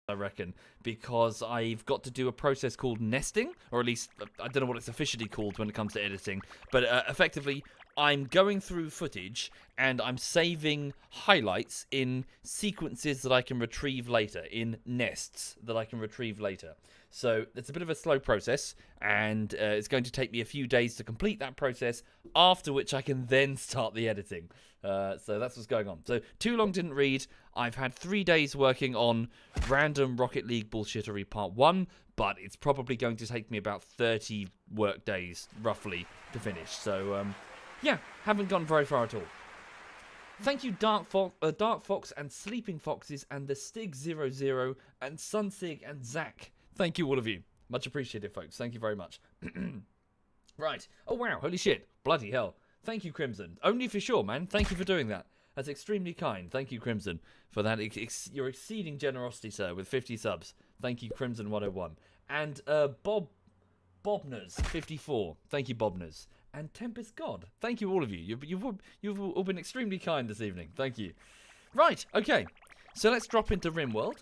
I reckon, because I've got to do a process called nesting, or at least I don't know what it's officially called when it comes to editing, but effectively I'm going through footage and I'm saving highlights in sequences that I can retrieve later, in nests that I can retrieve later. So it's a bit of a slow process, and it's going to take me a few days to complete that process, after which I can then start the editing. So that's what's going on. So too long didn't read. I've had 3 days working on random Rocket League bullshittery part 1, but it's probably going to take me about 30 work days, roughly, to finish. So, yeah, haven't gone very far at all. Thank you, Dark Fox and Sleeping Foxes and the Stig00 and Sunsig and Zach. Thank you, all of you. Much appreciated, folks. Thank you very much. Right. Oh, wow. Holy shit. Bloody hell. Thank you, Crimson. Only for sure, man. Thank you for doing that. That's extremely kind. Thank you, Crimson, for that. Your exceeding generosity, sir, with 50 subs. Thank you, Crimson101. And Bobners, 54. Thank you, Bobners. And Tempest God. Thank you, all of you. You've all been extremely kind this evening. Thank you. Right. Okay. So let's drop into RimWorld.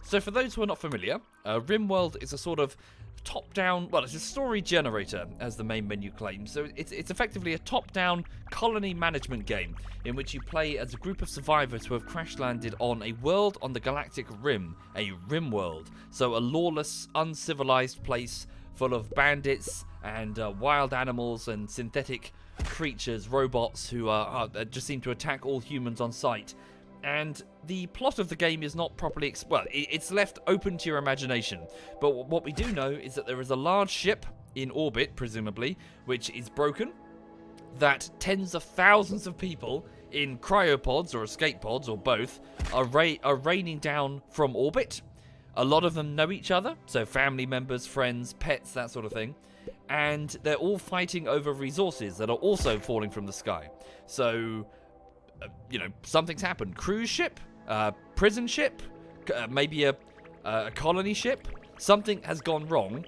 So for those who are not familiar, RimWorld is a sort of top-down, well, it's a story generator, as the main menu claims. So it's effectively a top-down colony management game in which you play as a group of survivors who have crash-landed on a world on the galactic rim, a RimWorld. So a lawless, uncivilized place full of bandits and wild animals and synthetic creatures, robots who just seem to attack all humans on sight. And the plot of the game is not properly... it's left open to your imagination. But what we do know is that there is a large ship in orbit, presumably, which is broken. That tens of thousands of people in cryopods or escape pods or both are raining down from orbit. A lot of them know each other, so family members, friends, pets, that sort of thing. And they're all fighting over resources that are also falling from the sky. So... something's happened. Cruise ship, prison ship, maybe a colony ship. Something has gone wrong,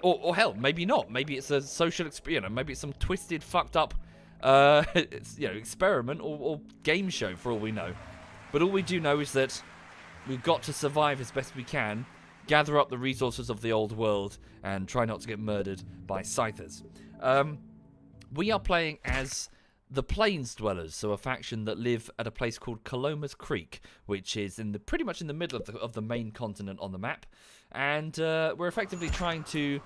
or hell, maybe not. Maybe it's a social experience. Maybe it's some twisted, fucked up, experiment or game show for all we know. But all we do know is that we've got to survive as best we can, gather up the resources of the old world, and try not to get murdered by scythers. We are playing as the Plains Dwellers, so a faction that live at a place called Caloma's Creek, which is pretty much in the middle of the main continent on the map. And we're effectively trying to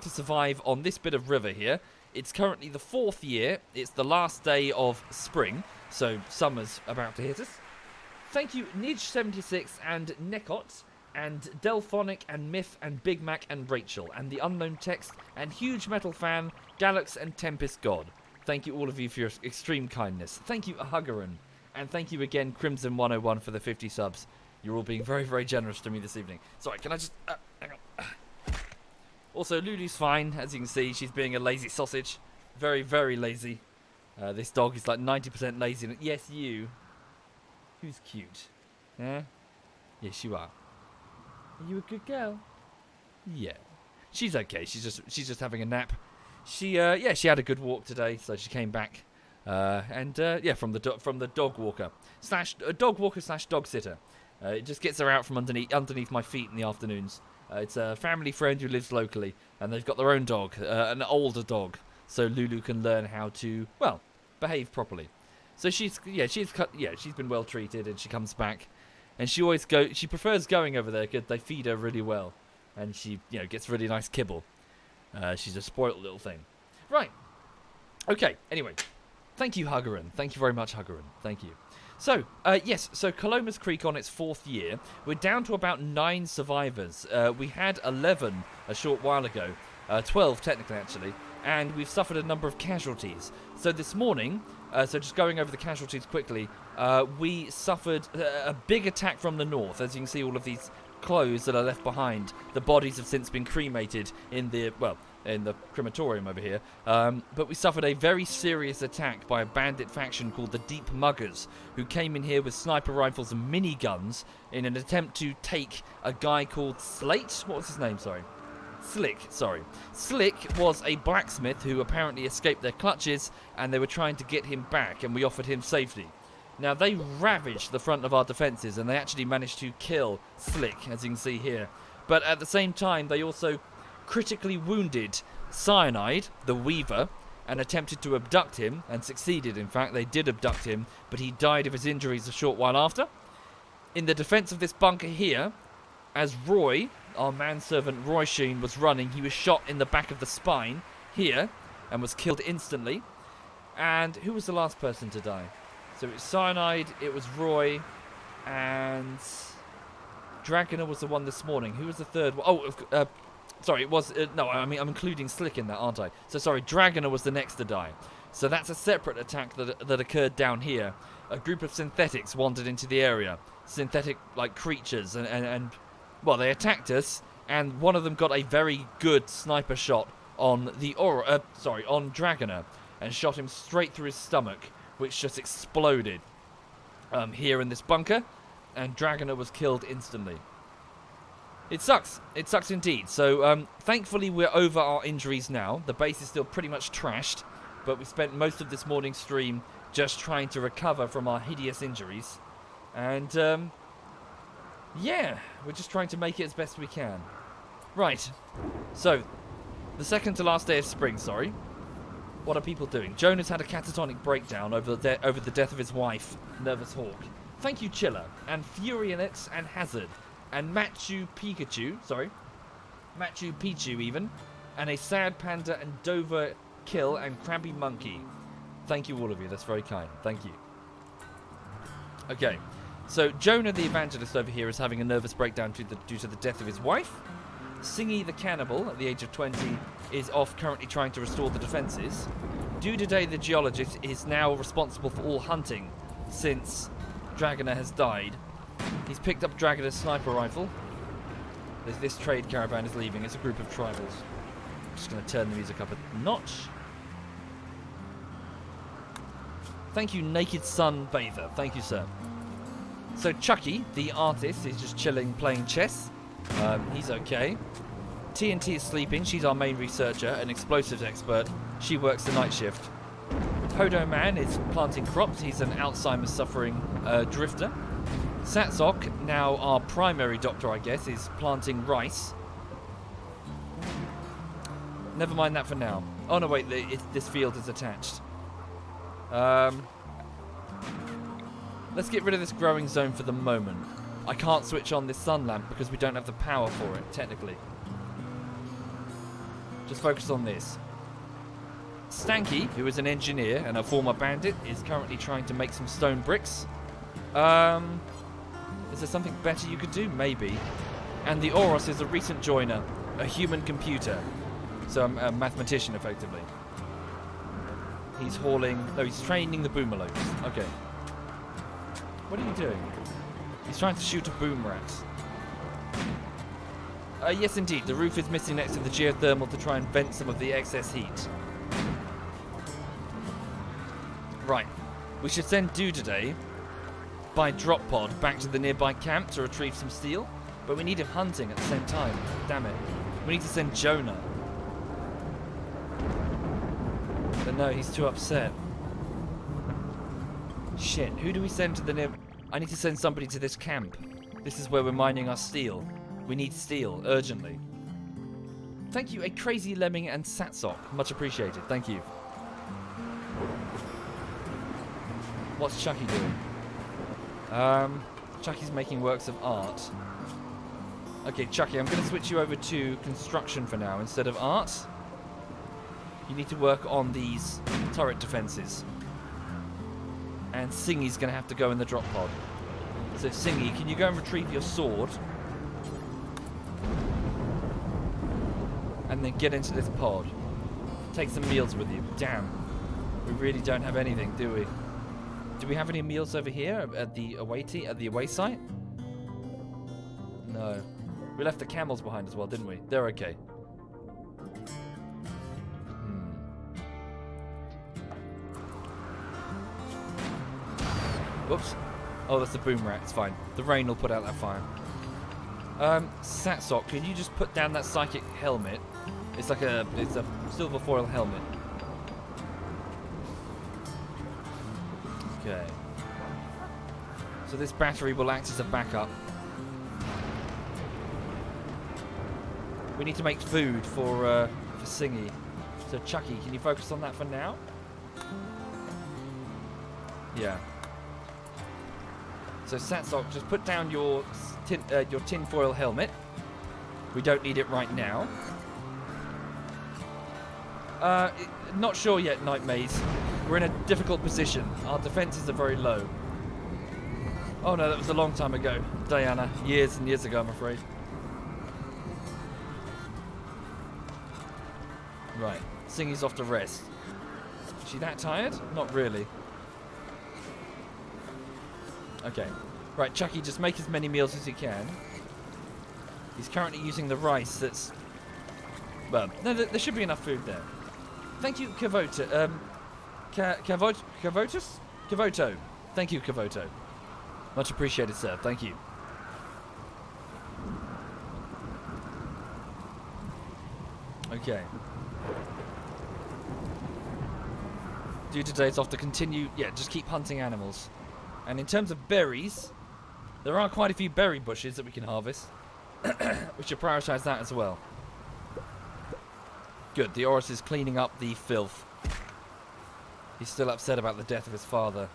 survive on this bit of river here. It's currently the 4th year. It's the last day of spring, so summer's about to hit us. Thank you, Nidge76 and Nekot, and Delphonic and Myth and Big Mac and Rachel, and the Unknown Text, and Huge Metal Fan, Galax and Tempest God. Thank you, all of you, for your extreme kindness. Thank you, Huggerin. And thank you again, Crimson101, for the 50 subs. You're all being very, very generous to me this evening. Sorry, can I just... hang on. Also, Lulu's fine. As you can see, she's being a lazy sausage. Very, very lazy. This dog is like 90% lazy. Yes, you. Who's cute? Yeah? Yes, you are. Are you a good girl? Yeah. She's okay. She's just having a nap. She had a good walk today, so she came back, from the dog walker / dog sitter. It just gets her out from underneath my feet in the afternoons. It's a family friend who lives locally, and they've got their own dog, an older dog, so Lulu can learn how to behave properly. So she's been well treated, and she comes back, and she prefers going over there because they feed her really well, and she gets really nice kibble. She's a spoilt little thing. Right. Okay, anyway. Thank you, Huggerin. Thank you very much, Huggerin. Thank you. So, so Caloma's Creek on its 4th year. We're down to about 9 survivors. We had 11 a short while ago. 12, technically, actually. And we've suffered a number of casualties. So this morning, so just going over the casualties quickly, we suffered a big attack from the north. As you can see, all of these clothes that are left behind. The bodies have since been cremated in the crematorium over here. But we suffered a very serious attack by a bandit faction called the Deep Muggers, who came in here with sniper rifles and miniguns in an attempt to take a guy called Slate. What was his name? Slick. Slick was a blacksmith who apparently escaped their clutches, and they were trying to get him back, and we offered him safety. Now, they ravaged the front of our defences, and they actually managed to kill Slick, as you can see here. But at the same time, they also critically wounded Cyanide, the Weaver, and attempted to abduct him, and succeeded, in fact. They did abduct him, but he died of his injuries a short while after. In the defence of this bunker here, as Roy, our manservant Roy Sheen, was running, he was shot in the back of the spine here, and was killed instantly. And who was the last person to die? So it was Cyanide, it was Roy, and Dragoner was the one this morning. Who was the third one? Oh, sorry, it was... no, I mean, I'm including Slick in that, aren't I? So, sorry, Dragoner was the next to die. So that's a separate attack that occurred down here. A group of synthetics wandered into the area. Synthetic, like, creatures. And well, they attacked us, and one of them got a very good sniper shot on the on Dragoner, and shot him straight through his stomach, which just exploded here in this bunker, and Dragoner was killed instantly. It sucks. It sucks indeed. So, thankfully, we're over our injuries now. The base is still pretty much trashed, but we spent most of this morning's stream just trying to recover from our hideous injuries. And, yeah, we're just trying to make it as best we can. Right. So, the second to last day of spring, sorry. What are people doing? Jonah's had a catatonic breakdown over the death of his wife, Nervous Hawk. Thank you, Chiller, and Furionix, and Hazard, and Machu Pikachu, even, and a Sad Panda, and Dover Kill, and Crabby Monkey. Thank you, all of you. That's very kind. Thank you. Okay, so Jonah the Evangelist over here is having a nervous breakdown due to the death of his wife. Singy the Cannibal, at the age of 20, is off currently trying to restore the defences. Dudaday the Geologist is now responsible for all hunting since Dragoner has died. He's picked up Dragoner's sniper rifle. This trade caravan is leaving. It's a group of tribals. I'm just going to turn the music up a notch. Thank you, Naked Sun Bather. Thank you, sir. So Chucky, the artist, is just chilling, playing chess. He's okay. TNT is sleeping. She's our main researcher, an explosives expert. She works the night shift. Hodo Man is planting crops. He's an Alzheimer's suffering drifter. Satsok, now our primary doctor, I guess, is planting rice. Never mind that for now. Oh no, wait, this field is attached. Let's get rid of this growing zone for the moment. I can't switch on this sun lamp because we don't have the power for it, technically. Just focus on this. Stanky, who is an engineer and a former bandit, is currently trying to make some stone bricks. Is there something better you could do? Maybe. And the Oros is a recent joiner, a human computer. So a mathematician, effectively. He's he's training the boomalopes. Okay. What are you doing? He's trying to shoot a boom rat. Yes, indeed. The roof is missing next to the geothermal to try and vent some of the excess heat. Right. We should send Dudaday by drop pod back to the nearby camp to retrieve some steel. But we need him hunting at the same time. Damn it. We need to send Jonah. But no, he's too upset. Shit. Who do we send to the near... I need to send somebody to this camp. This is where we're mining our steel. We need steel, urgently. Thank you, a Crazy Lemming and Satsok. Much appreciated, thank you. What's Chucky doing? Chucky's making works of art. Okay, Chucky, I'm going to switch you over to construction for now instead of art. You need to work on these turret defences. And Singy's going to have to go in the drop pod. So Singy, can you go and retrieve your sword? And then get into this pod. Take some meals with you. Damn. We really don't have anything, do we? Do we have any meals over here at the away site? No. We left the camels behind as well, didn't we? They're okay. Whoops. Oh, that's the boom rat. It's fine. The rain will put out that fire. Satsok, can you just put down that psychic helmet? It's a silver foil helmet. Okay. So this battery will act as a backup. We need to make food for Singy. So Chucky, can you focus on that for now? Yeah. So Satsok, just put down your tinfoil helmet. We don't need it right now. Not sure yet, Night Maze. We're in a difficult position. Our defenses are very low. Oh no, that was a long time ago, Diana. Years and years ago, I'm afraid. Right, Singy's off to rest. Is she that tired? Not really. Okay. Right, Chucky, just make as many meals as you can. He's currently using the rice that's... Well, no, there should be enough food there. Thank you, Kavoto. Kavotus? Kavoto. Thank you, Kavoto. Much appreciated, sir. Thank you. Okay. Due today's off to continue... Yeah, just keep hunting animals. And in terms of berries, there are quite a few berry bushes that we can harvest. We should prioritise that as well. Good, the Oris is cleaning up the filth. He's still upset about the death of his father.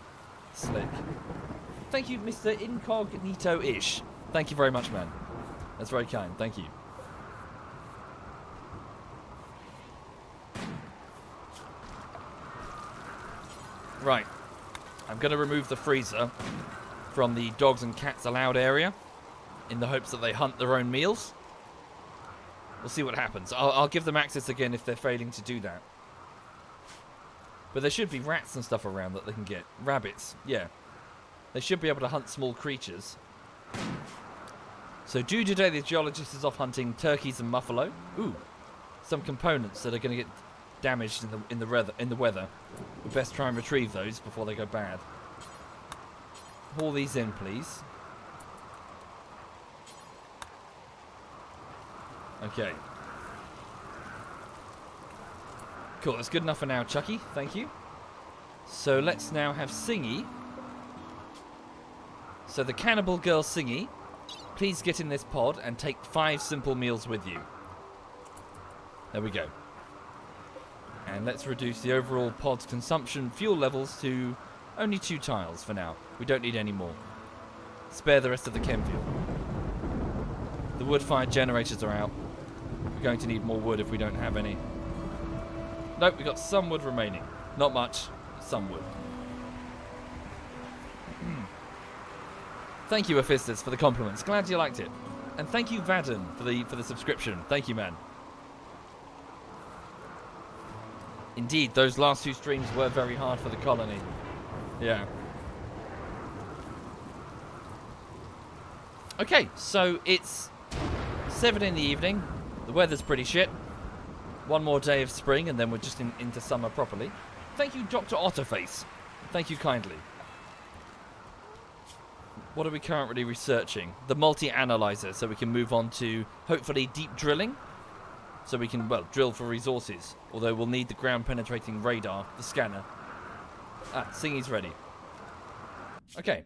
Slick. Thank you, Mr. Incognito-ish. Thank you very much, man. That's very kind. Thank you. Right. I'm going to remove the freezer from the dogs and cats allowed area in the hopes that they hunt their own meals. We'll see what happens. I'll give them access again if they're failing to do that. But there should be rats and stuff around that they can get. Rabbits, yeah. They should be able to hunt small creatures. So due today, the geologist is off hunting turkeys and buffalo. Ooh, some components that are going to get damaged in the weather. We best try and retrieve those before they go bad. Haul these in, please. Okay. Cool, that's good enough for now, Chucky. Thank you. So let's now have Singy. So the cannibal girl Singy, please get in this pod and take 5 simple meals with you. There we go. And let's reduce the overall pod's consumption fuel levels to only 2 tiles for now. We don't need any more. Spare the rest of the chem fuel. The wood-fired generators are out. We're going to need more wood if we don't have any. Nope, we've got some wood remaining. Not much, some wood. Thank you, Aphistus, for the compliments. Glad you liked it. And thank you, Vaden, for the subscription. Thank you, man. Indeed, those last 2 streams were very hard for the colony. Yeah. Okay, so it's 7 in the evening. The weather's pretty shit. One more day of spring, and then we're just into summer properly. Thank you, Dr. Otterface. Thank you kindly. What are we currently researching? The multi-analyzer, so we can move on to, hopefully, deep drilling. So we can, well, drill for resources. Although we'll need the ground-penetrating radar, the scanner. Ah, Singy's ready. Okay.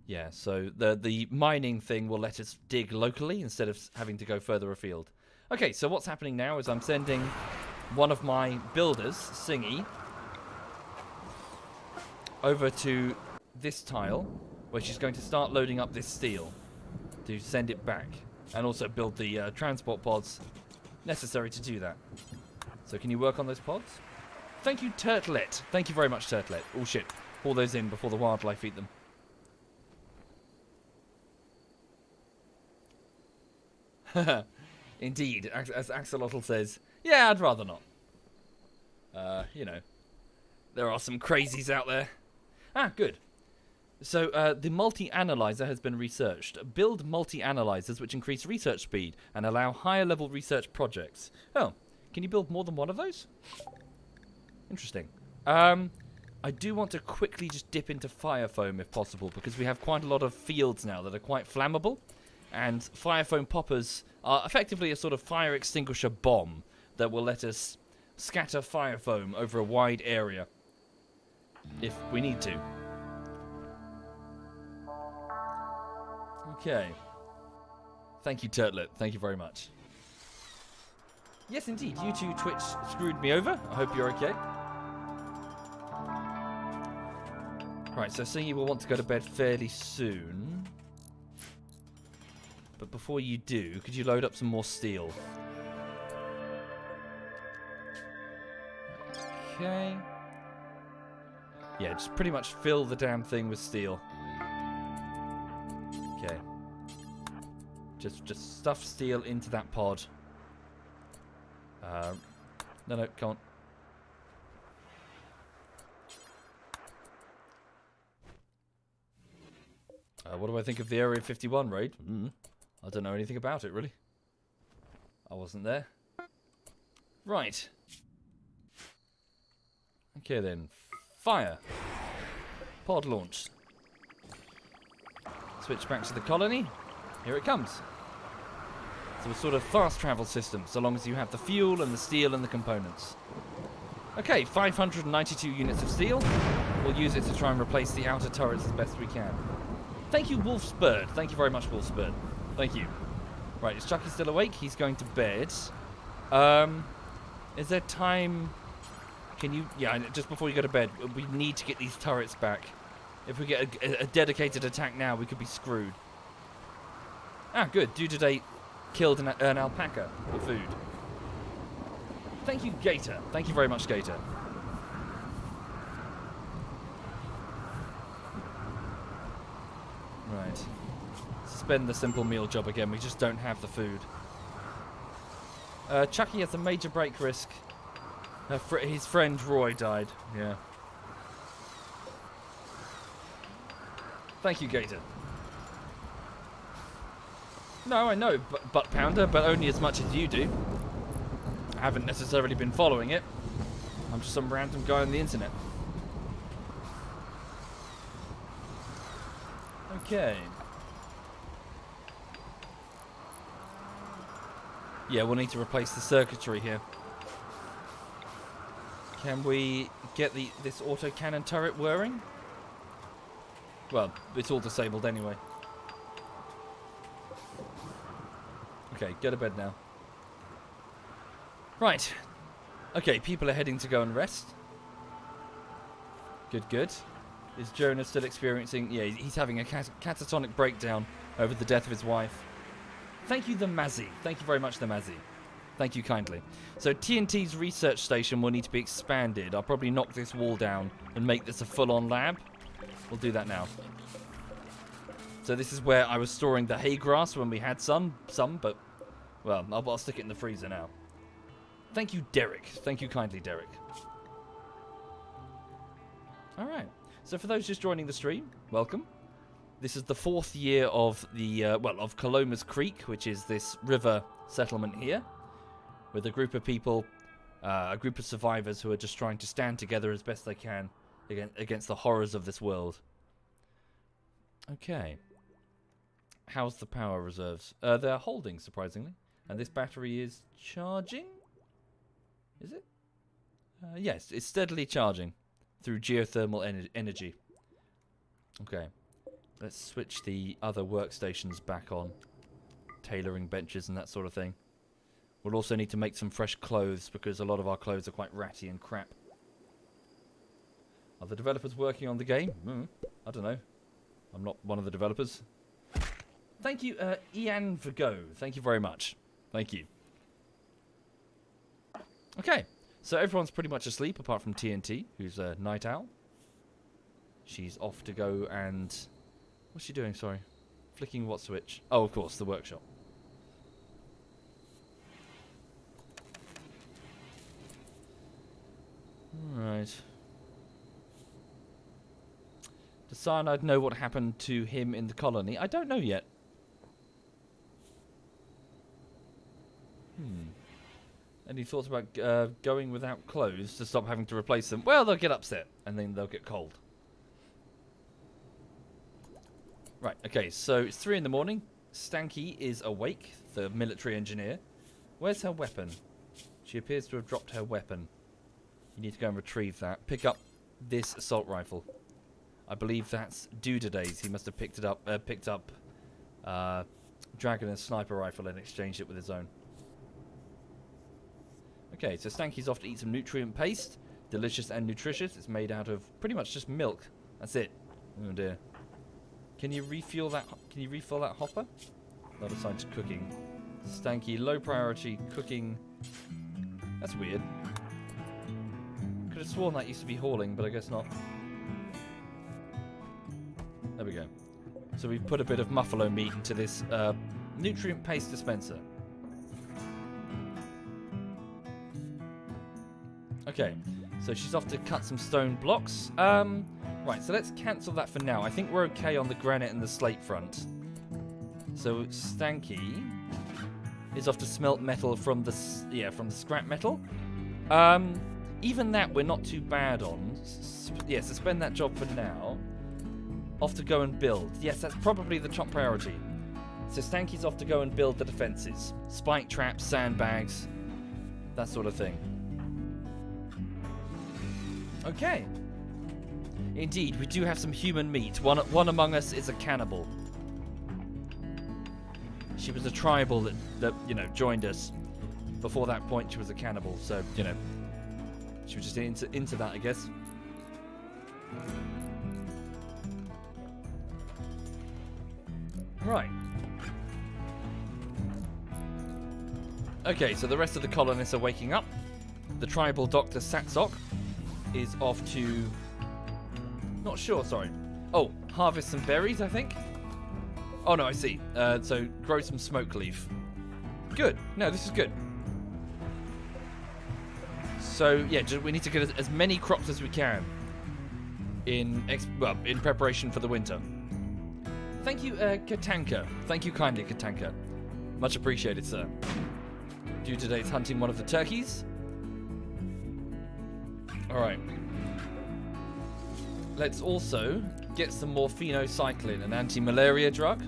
Yeah, so the mining thing will let us dig locally instead of having to go further afield. Okay, so what's happening now is I'm sending one of my builders, Singy, over to this tile, where she's going to start loading up this steel to send it back. And also build the transport pods necessary to do that. So can you work on those pods? Thank you, Turtlet. Thank you very much, Turtlet. Oh shit. Haul those in before the wildlife eat them. Indeed, as Axolotl says, yeah, I'd rather not. You know, there are some crazies out there. Ah, good. So, the multi-analyzer has been researched. Build multi-analyzers which increase research speed and allow higher-level research projects. Oh, can you build more than one of those? Interesting. I do want to quickly just dip into fire foam if possible, because we have quite a lot of fields now that are quite flammable. And fire foam poppers are effectively a sort of fire extinguisher bomb that will let us scatter fire foam over a wide area if we need to. Okay. Thank you, Turtlet. Thank you very much. Yes, indeed. You two Twitch screwed me over. I hope you're okay. Right, so seeing you will want to go to bed fairly soon. But before you do, could you load up some more steel? Okay. Yeah, just pretty much fill the damn thing with steel. Okay. Just stuff steel into that pod. No, come on. What do I think of the Area 51 raid? I don't know anything about it, really. I wasn't there. Right. Okay, then. Fire. Pod launched. Switch back to the colony. Here it comes. So a sort of fast travel system, so long as you have the fuel and the steel and the components. Okay, 592 units of steel. We'll use it to try and replace the outer turrets as best we can. Thank you, Wolf's Bird. Thank you very much, Wolf's Bird. Thank you. Right, is Chucky still awake? He's going to bed. Is there time... Can you... Yeah, just before you go to bed, we need to get these turrets back. If we get a dedicated attack now, we could be screwed. Ah, good. Due today, killed an alpaca for food. Thank you, Gator. Thank you very much, Gator. Right. Suspend the simple meal job again. We just don't have the food. Chucky has a major break risk. His friend Roy died. Yeah. Thank you, Gator. No, I know, Butt Pounder, but only as much as you do. I haven't necessarily been following it. I'm just some random guy on the internet. Okay. Yeah, we'll need to replace the circuitry here. Can we get this autocannon turret whirring? Well, it's all disabled anyway. Okay, go to bed now. Right. Okay, people are heading to go and rest. Good, good. Is Jonah still experiencing... Yeah, he's having a catatonic breakdown over the death of his wife. Thank you, the Mazzy. Thank you very much, the Mazzy. Thank you kindly. So TNT's research station will need to be expanded. I'll probably knock this wall down and make this a full-on lab. We'll do that now. So this is where I was storing the hay grass when we had some, but... Well, I'll stick it in the freezer now. Thank you, Derek. Thank you kindly, Derek. Alright. So for those just joining the stream, welcome. This is the 4th year of the, of Caloma's Creek, which is this river settlement here, with a group of people, a group of survivors who are just trying to stand together as best they can against the horrors of this world. Okay. How's the power reserves? They're holding, surprisingly. And this battery is charging? Is it? Yes, it's steadily charging through geothermal energy. Okay. Let's switch the other workstations back on. Tailoring benches and that sort of thing. We'll also need to make some fresh clothes because a lot of our clothes are quite ratty and crap. Are the developers working on the game? I don't know. I'm not one of the developers. Thank you, Ian Vigo. Thank you very much. Thank you. Okay, so everyone's pretty much asleep apart from TNT, who's a night owl. She's off to go and... What's she doing, sorry? Flicking what switch? Oh, of course, the workshop. Right. Does Cyanide know what happened to him in the colony? I don't know yet. Any thoughts about going without clothes to stop having to replace them? Well, they'll get upset, and then they'll get cold. Right, okay, so it's 3 in the morning. Stanky is awake, the military engineer. Where's her weapon? She appears to have dropped her weapon. You need to go and retrieve that. Pick up this assault rifle. I believe that's Dudaday's. He must have picked it up, Dragon a sniper rifle and exchanged it with his own. Okay, so Stanky's off to eat some nutrient paste. Delicious and nutritious. It's made out of pretty much just milk. That's it. Oh dear. Can you refuel that? Can you refill that hopper? Not assigned to cooking. Stanky, low priority cooking. That's weird. Could have sworn that used to be hauling, but I guess not. There we go. So we've put a bit of muffalo meat into this nutrient paste dispenser. Okay, so she's off to cut some stone blocks. Right, so let's cancel that for now. I think we're okay on the granite and the slate front. So Stanky is off to smelt metal from the scrap metal. Even that we're not too bad on. Suspend that job for now. Off to go and build. Yes, that's probably the top priority. So Stanky's off to go and build the defenses. Spike traps, sandbags, that sort of thing. Okay. Indeed, we do have some human meat. One among us is a cannibal. She was a tribal that joined us. Before that point, she was a cannibal. So, she was just into that, I guess. Right. Okay, so the rest of the colonists are waking up. The tribal Dr. Satsok is off to... Not sure, sorry. Oh, harvest some berries, I think? Oh, no, I see. So, grow some smoke leaf. Good. No, this is good. So, yeah, we need to get as many crops as we can in preparation for the winter. Thank you, Katanka. Thank you kindly, Katanka. Much appreciated, sir. Due today's hunting one of the turkeys. Alright. Let's also get some more phenocycline, an anti-malaria drug.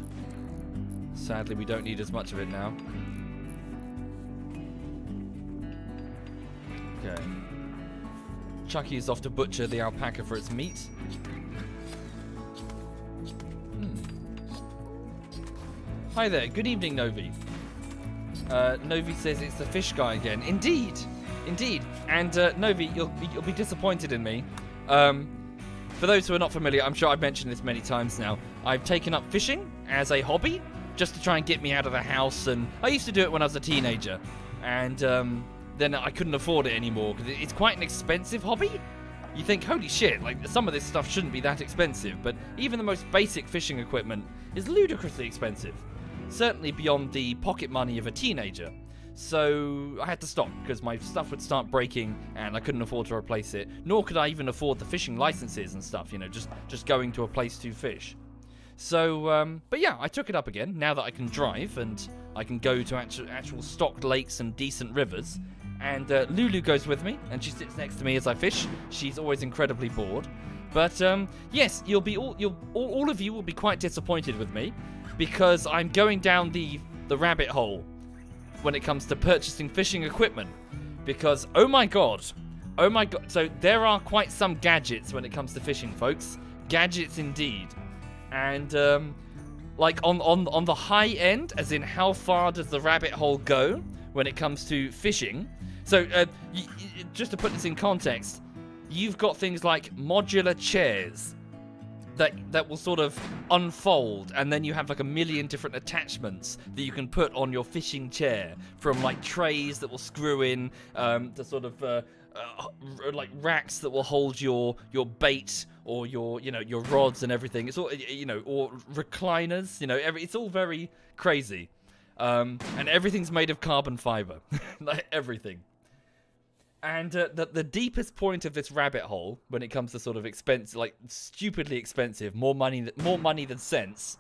Sadly, we don't need as much of it now. Okay. Chucky is off to butcher the alpaca for its meat. Hi there, good evening, Novi. Novi says it's the fish guy again. Indeed, indeed. And Novi, you'll be disappointed in me. For those who are not familiar, I'm sure I've mentioned this many times now. I've taken up fishing as a hobby, just to try and get me out of the house. And I used to do it when I was a teenager, and then I couldn't afford it anymore because it's quite an expensive hobby. You think, holy shit, like some of this stuff shouldn't be that expensive, but even the most basic fishing equipment is ludicrously expensive. Certainly beyond the pocket money of a teenager. So I had to stop because my stuff would start breaking and I couldn't afford to replace it. Nor could I even afford the fishing licenses and stuff, just going to a place to fish. So, but yeah, I took it up again now that I can drive and I can go to actual stocked lakes and decent rivers. And Lulu goes with me and she sits next to me as I fish. She's always incredibly bored. But yes, all of you will be quite disappointed with me because I'm going down the rabbit hole when it comes to purchasing fishing equipment. Because oh my god, so there are quite some gadgets when it comes to fishing, folks. Gadgets indeed. And like on the high end, as in how far does the rabbit hole go when it comes to fishing? So just to put this in context, you've got things like modular chairs that will sort of unfold, and then you have like a million different attachments that you can put on your fishing chair, from like trays that will screw in to sort of like racks that will hold your bait or your rods and everything. It's all or recliners. It's all very crazy, and everything's made of carbon fiber, like everything. And the deepest point of this rabbit hole, when it comes to sort of expensive, like stupidly expensive, more money than sense,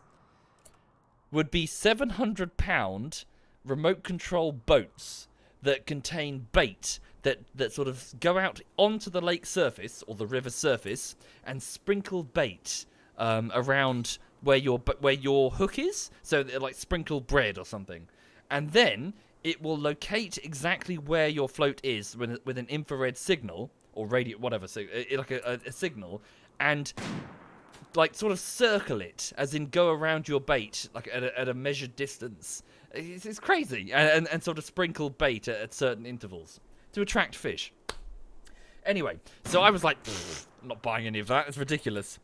would be £700 remote control boats that contain bait that sort of go out onto the lake surface or the river surface and sprinkle bait around where your hook is. So like sprinkle bread or something, and then it will locate exactly where your float is with an infrared signal or radio, whatever, so like a signal, and like, sort of circle it, as in go around your bait, like, at a measured distance. It's crazy. And sort of sprinkle bait at certain intervals to attract fish. Anyway, so I was like, I'm not buying any of that. It's ridiculous.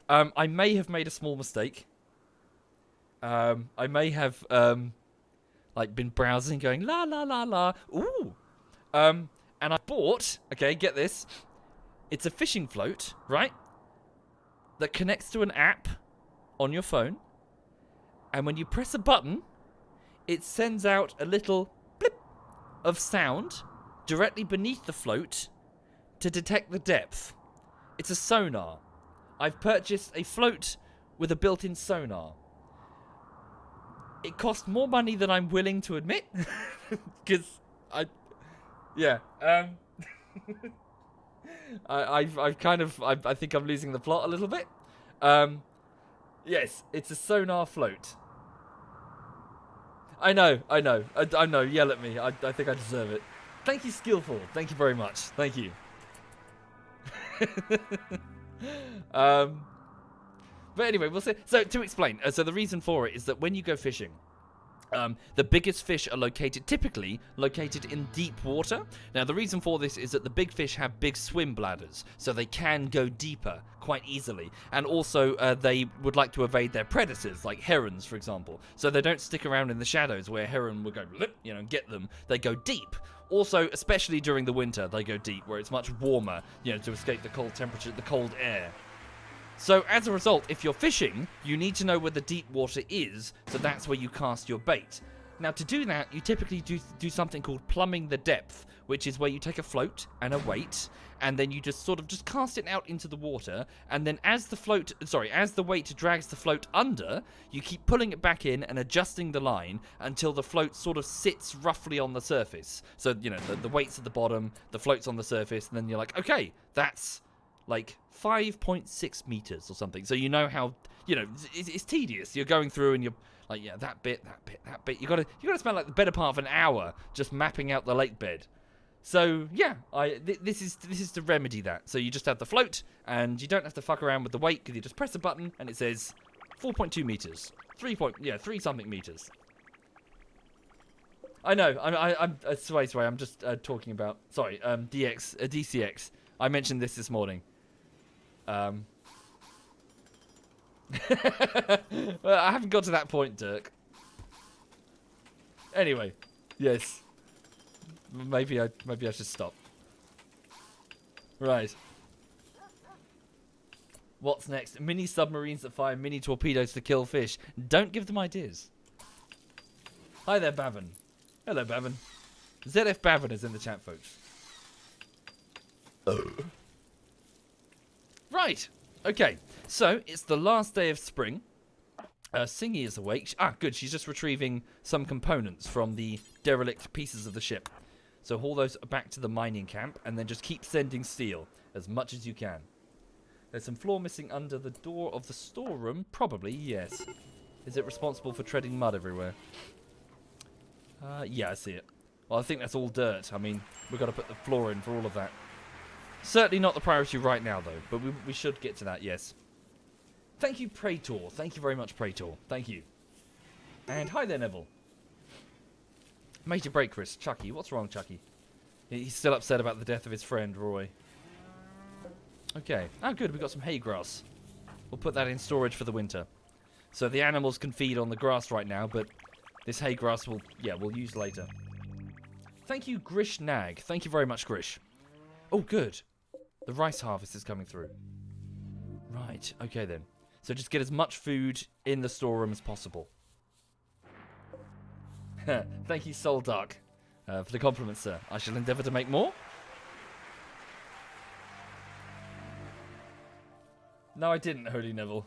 I may have made a small mistake. I may have, like, been browsing, going, la, la, la, la. Ooh. And I bought, okay, get this. It's a fishing float, right? That connects to an app on your phone. And when you press a button, it sends out a little blip of sound directly beneath the float to detect the depth. It's a sonar. I've purchased a float with a built-in sonar. It cost more money than I'm willing to admit. Because I think I'm losing the plot a little bit. Yes, it's a sonar float. I know. Yell at me. I think I deserve it. Thank you, Skillful. Thank you very much. Thank you. But anyway, we'll see. So to explain, so the reason for it is that when you go fishing, the biggest fish are typically located in deep water. Now, the reason for this is that the big fish have big swim bladders, so they can go deeper quite easily. And also, they would like to evade their predators, like herons, for example. So they don't stick around in the shadows where a heron would go, and get them. They go deep. Also, especially during the winter, they go deep, where it's much warmer, to escape the cold temperature, the cold air. So, as a result, if you're fishing, you need to know where the deep water is, so that's where you cast your bait. Now, to do that, you typically do something called plumbing the depth, which is where you take a float and a weight, and then you just cast it out into the water, and then as the weight drags the float under, you keep pulling it back in and adjusting the line until the float sort of sits roughly on the surface. So, the weight's at the bottom, the float's on the surface, and then you're like, okay, that's like 5.6 meters or something. So you know how, it's tedious. You're going through and you're like, yeah, that bit. You gotta spend like the better part of an hour just mapping out the lake bed. So yeah, this is to remedy that. So you just have the float and you don't have to fuck around with the weight because you just press a button and it says 4.2 meters, 3 something meters. I know. I'm sway. I'm just talking about. Sorry, DCX. I mentioned this morning. Well, I haven't got to that point, Dirk. Anyway, yes. Maybe I should stop. Right. What's next? Mini submarines that fire mini torpedoes to kill fish. Don't give them ideas. Hi there, Bavin. Hello, Bavin. ZF Bavin is in the chat, folks. Right. Okay. So, it's the last day of spring. Singy is awake. Good. She's just retrieving some components from the derelict pieces of the ship. So, haul those back to the mining camp, and then just keep sending steel as much as you can. There's some floor missing under the door of the storeroom. Probably, yes. Is it responsible for treading mud everywhere? Yeah, I see it. Well, I think that's all dirt. I mean, we've got to put the floor in for all of that. Certainly not the priority right now, though. But we should get to that, yes. Thank you, Praetor. Thank you very much, Praetor. Thank you. And hi there, Neville. Made your break, Chris. Chucky. What's wrong, Chucky? He's still upset about the death of his friend, Roy. Okay. Good. We've got some hay grass. We'll put that in storage for the winter. So the animals can feed on the grass right now, but this hay grass we'll use later. Thank you, Grish Nag. Thank you very much, Grish. Oh, good. The rice harvest is coming through. Right. Okay, then. So just get as much food in the storeroom as possible. Thank you, Soul Dark, for the compliment, sir. I shall endeavour to make more. No, I didn't, Holy Neville.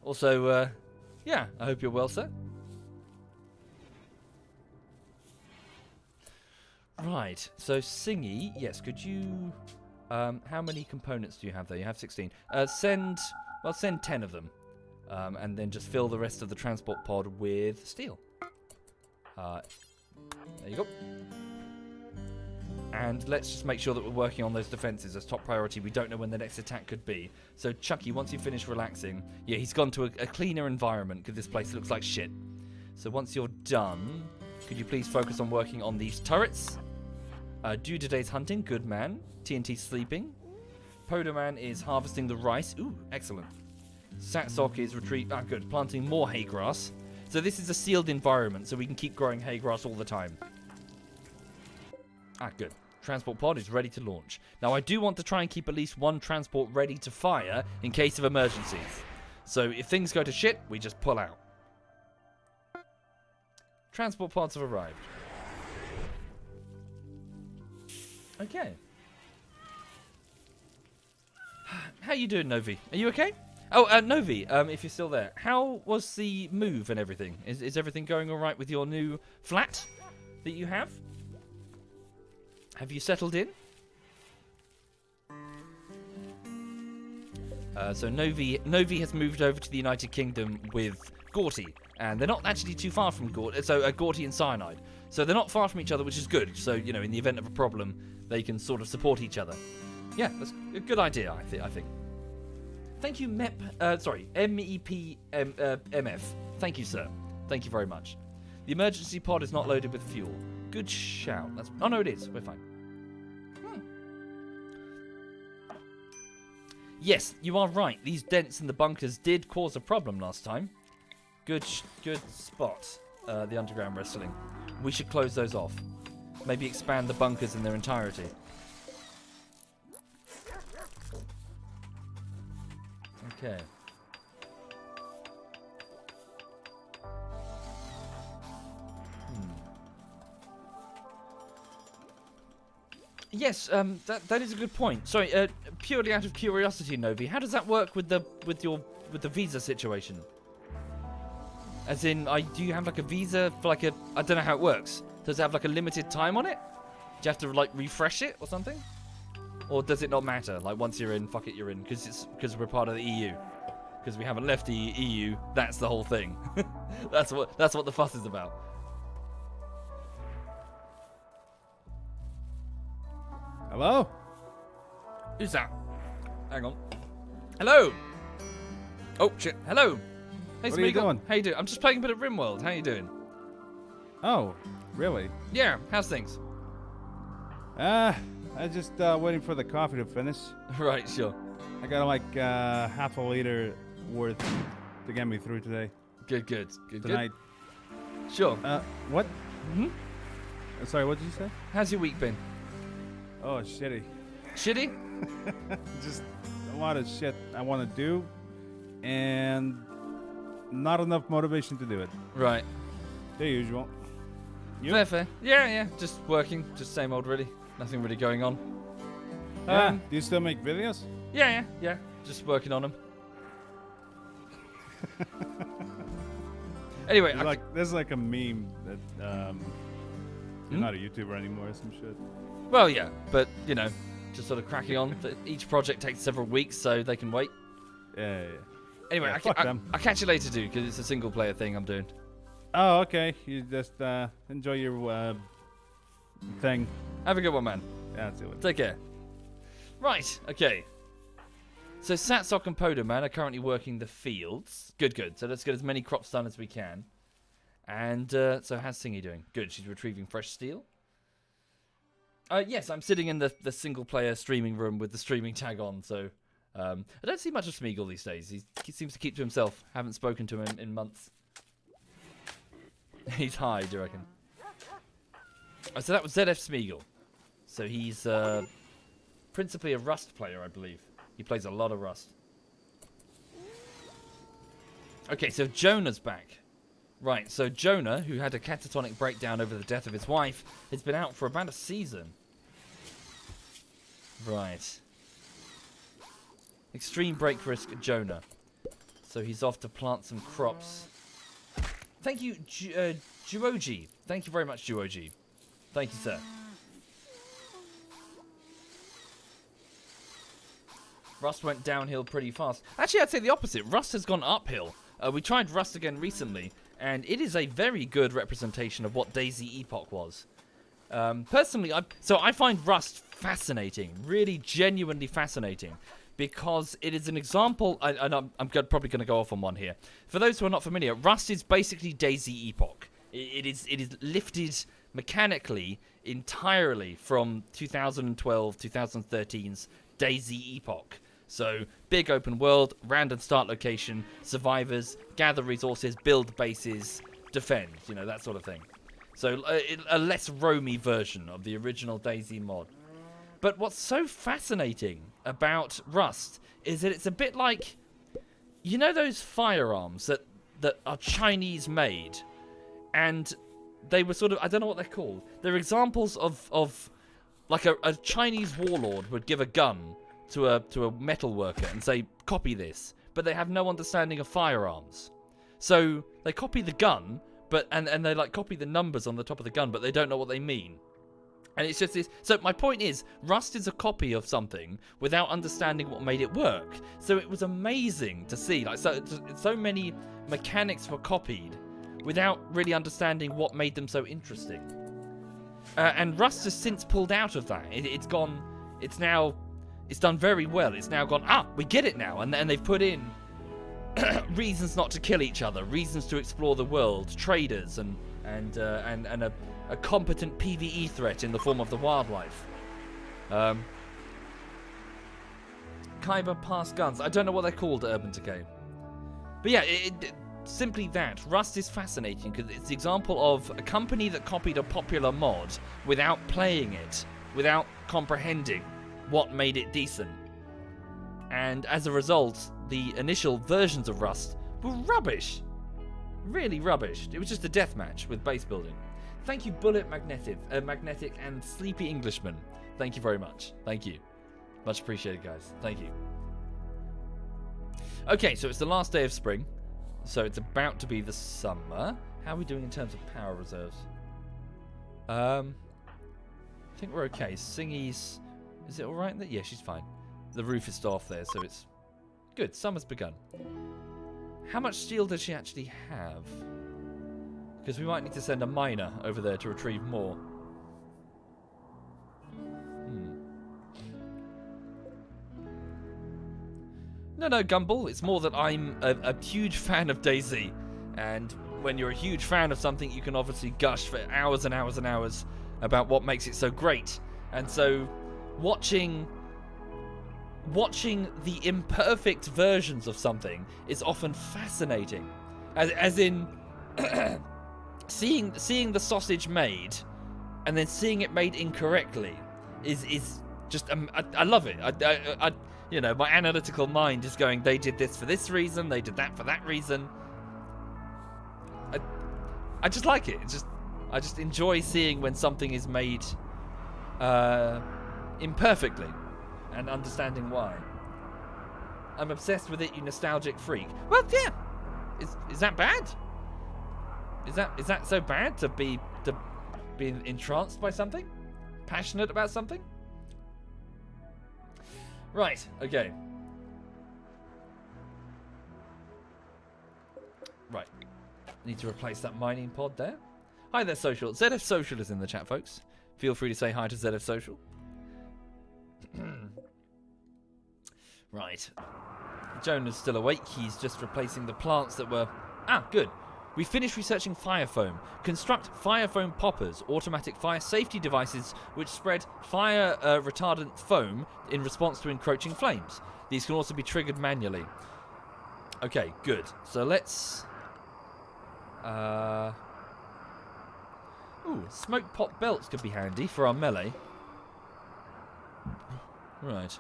Also, yeah, I hope you're well, sir. Right, so Singy, yes, could you... how many components do you have there? You have 16. Send 10 of them. And then just fill the rest of the transport pod with steel. There you go. And let's just make sure that we're working on those defenses as top priority. We don't know when the next attack could be. So, Chucky, once you finish relaxing... Yeah, he's gone to a cleaner environment because this place looks like shit. So once you're done, could you please focus on working on these turrets? Do today's hunting. Good man. TNT's sleeping. Podoman is harvesting the rice. Ooh, excellent. Satsok is good. Planting more hay grass. So this is a sealed environment, so we can keep growing hay grass all the time. Good. Transport pod is ready to launch. Now, I do want to try and keep at least one transport ready to fire in case of emergencies. So, if things go to shit, we just pull out. Transport pods have arrived. Okay. How you doing, Novi? Are you okay? Oh, Novi, if you're still there, how was the move and everything? Is everything going all right with your new flat that you have? Have you settled in? So Novi has moved over to the United Kingdom with Gorty, and they're not actually too far from Gorty. So Gorty and Cyanide, so they're not far from each other, which is good. So you know, in the event of a problem, they can sort of support each other. Yeah, that's a good idea. I think. Thank you, MEPMF. Thank you, sir. Thank you very much. The emergency pod is not loaded with fuel. Good shout. Oh no, it is. We're fine. Yes, you are right. These dents in the bunkers did cause a problem last time. Good spot. The underground wrestling. We should close those off. Maybe expand the bunkers in their entirety. Okay. Yes, that is a good point. Sorry, purely out of curiosity, Novi, how does that work with the visa situation? As in, do you have like a visa for like I don't know how it works. Does it have like a limited time on it? Do you have to like refresh it or something? Or does it not matter? Like once you're in, fuck it, you're in, because we're part of the EU. Because we haven't left the EU, that's the whole thing. that's what the fuss is about. Hello? Who's that? Hang on. Hello. Oh shit. Hello. Hey, what are you doing? How you doing? I'm just playing a bit of RimWorld. How you doing? Oh, really? Yeah. How's things? I just waiting for the coffee to finish. Right. Sure. I got like half a liter worth to get me through today. Good. Tonight. Sure. What? Sorry, what did you say? How's your week been? Oh, shitty. Shitty? Just a lot of shit I want to do, and not enough motivation to do it. Right. The usual. You? Fair. Yeah. Just working. Just same old, really. Nothing really going on. Do you still make videos? Yeah. Just working on them. Anyway, there's like a meme that you're not a YouTuber anymore or some shit. Well, yeah, but you know, just sort of cracking on. Each project takes several weeks, so they can wait. Yeah. Anyway, fuck them. I'll catch you later, dude, because it's a single player thing I'm doing. Oh, okay. You just enjoy your thing. Have a good one, man. Yeah, see you later. Take care. Right, okay. So Satsok and Podoman are currently working the fields. Good. So let's get as many crops done as we can. And so how's Singy doing? Good, she's retrieving fresh steel. Yes, I'm sitting in the single-player streaming room with the streaming tag on, so I don't see much of Smeagol these days. He seems to keep to himself. Haven't spoken to him in months. He's high, do you reckon? Oh, so that was ZF Smeagol. So he's principally a Rust player, I believe. He plays a lot of Rust. Okay, so Jonah's back. Right, so Jonah, who had a catatonic breakdown over the death of his wife, has been out for about a season. Right. Extreme break risk, Jonah. So he's off to plant some crops. Thank you, Juoji. Thank you very much, Juoji. Thank you, sir. Rust went downhill pretty fast. Actually, I'd say the opposite. Rust has gone uphill. We tried Rust again recently, and it is a very good representation of what DayZ Epoch was. Personally, I find Rust fascinating, really genuinely fascinating, because it is an example, and I'm probably going to go off on one here. For those who are not familiar, Rust is basically DayZ Epoch. It is lifted mechanically entirely from 2012, 2013's DayZ Epoch. So, big open world, random start location, survivors, gather resources, build bases, defend, that sort of thing. So, a less roamy version of the original DayZ mod. But what's so fascinating about Rust is that it's a bit like, those firearms that are Chinese made, and they were sort of, I don't know what they're called. They're examples of like a Chinese warlord would give a gun to a metal worker and say, copy this, but they have no understanding of firearms. So they copy the gun, and they like copy the numbers on the top of the gun, but they don't know what they mean. And it's just this. So my point is, Rust is a copy of something without understanding what made it work. So it was amazing to see, like, so many mechanics were copied without really understanding what made them so interesting. And Rust has since pulled out of that. It's done very well. It's now gone, we get it now. And they've put in reasons not to kill each other, reasons to explore the world, traders, and a competent PvE threat in the form of the wildlife. Kyber Pass guns. I don't know what they're called at Urban Decay. But yeah, simply that. Rust is fascinating because it's the example of a company that copied a popular mod without playing it, without comprehending what made it decent. And as a result, the initial versions of Rust were rubbish. Really rubbish. It was just a deathmatch with base building. Thank you, Bullet Magnetic and Sleepy Englishman. Thank you very much. Thank you. Much appreciated, guys. Thank you. Okay, so it's the last day of spring. So it's about to be the summer. How are we doing in terms of power reserves? I think we're okay. Singy's... Is it alright? Yeah, she's fine. The roof is still off there, so it's... Good, summer's begun. How much steel does she actually have? Because we might need to send a miner over there to retrieve more. No, Gumball. It's more that I'm a huge fan of DayZ. And when you're a huge fan of something, you can obviously gush for hours and hours and hours about what makes it so great. And so, watching the imperfect versions of something is often fascinating. As in... Seeing the sausage made, and then seeing it made incorrectly, is just I love it. My analytical mind is going, they did this for this reason, they did that for that reason. I just like it. I just enjoy seeing when something is made imperfectly, and understanding why. I'm obsessed with it, you nostalgic freak. Well, yeah. Is that bad? Is that so bad to be entranced by something? Passionate about something? Right, okay. Right. Need to replace that mining pod there. Hi there, Social. ZF Social is in the chat, folks. Feel free to say hi to ZF Social. Right. Jonah's still awake. He's just replacing the plants that were... good. We finished researching fire foam. Construct fire foam poppers, automatic fire safety devices which spread fire retardant foam in response to encroaching flames. These can also be triggered manually. Okay, good. So let's... smoke pot belts could be handy for our melee. Right.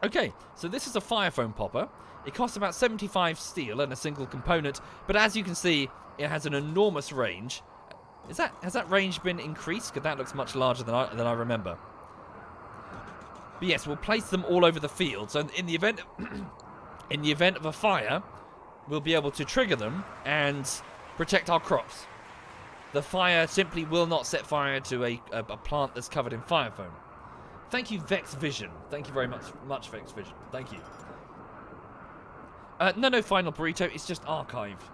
Okay, so this is a fire foam popper. It costs about 75 steel and a single component, but as you can see, it has an enormous range. Has that range been increased? Because that looks much larger than I remember. But yes, we'll place them all over the field. So in the event of a fire, we'll be able to trigger them and protect our crops. The fire simply will not set fire to a plant that's covered in fire foam. Thank you, Vex Vision. Thank you very much, Vex Vision. Thank you. No, final burrito. It's just archived.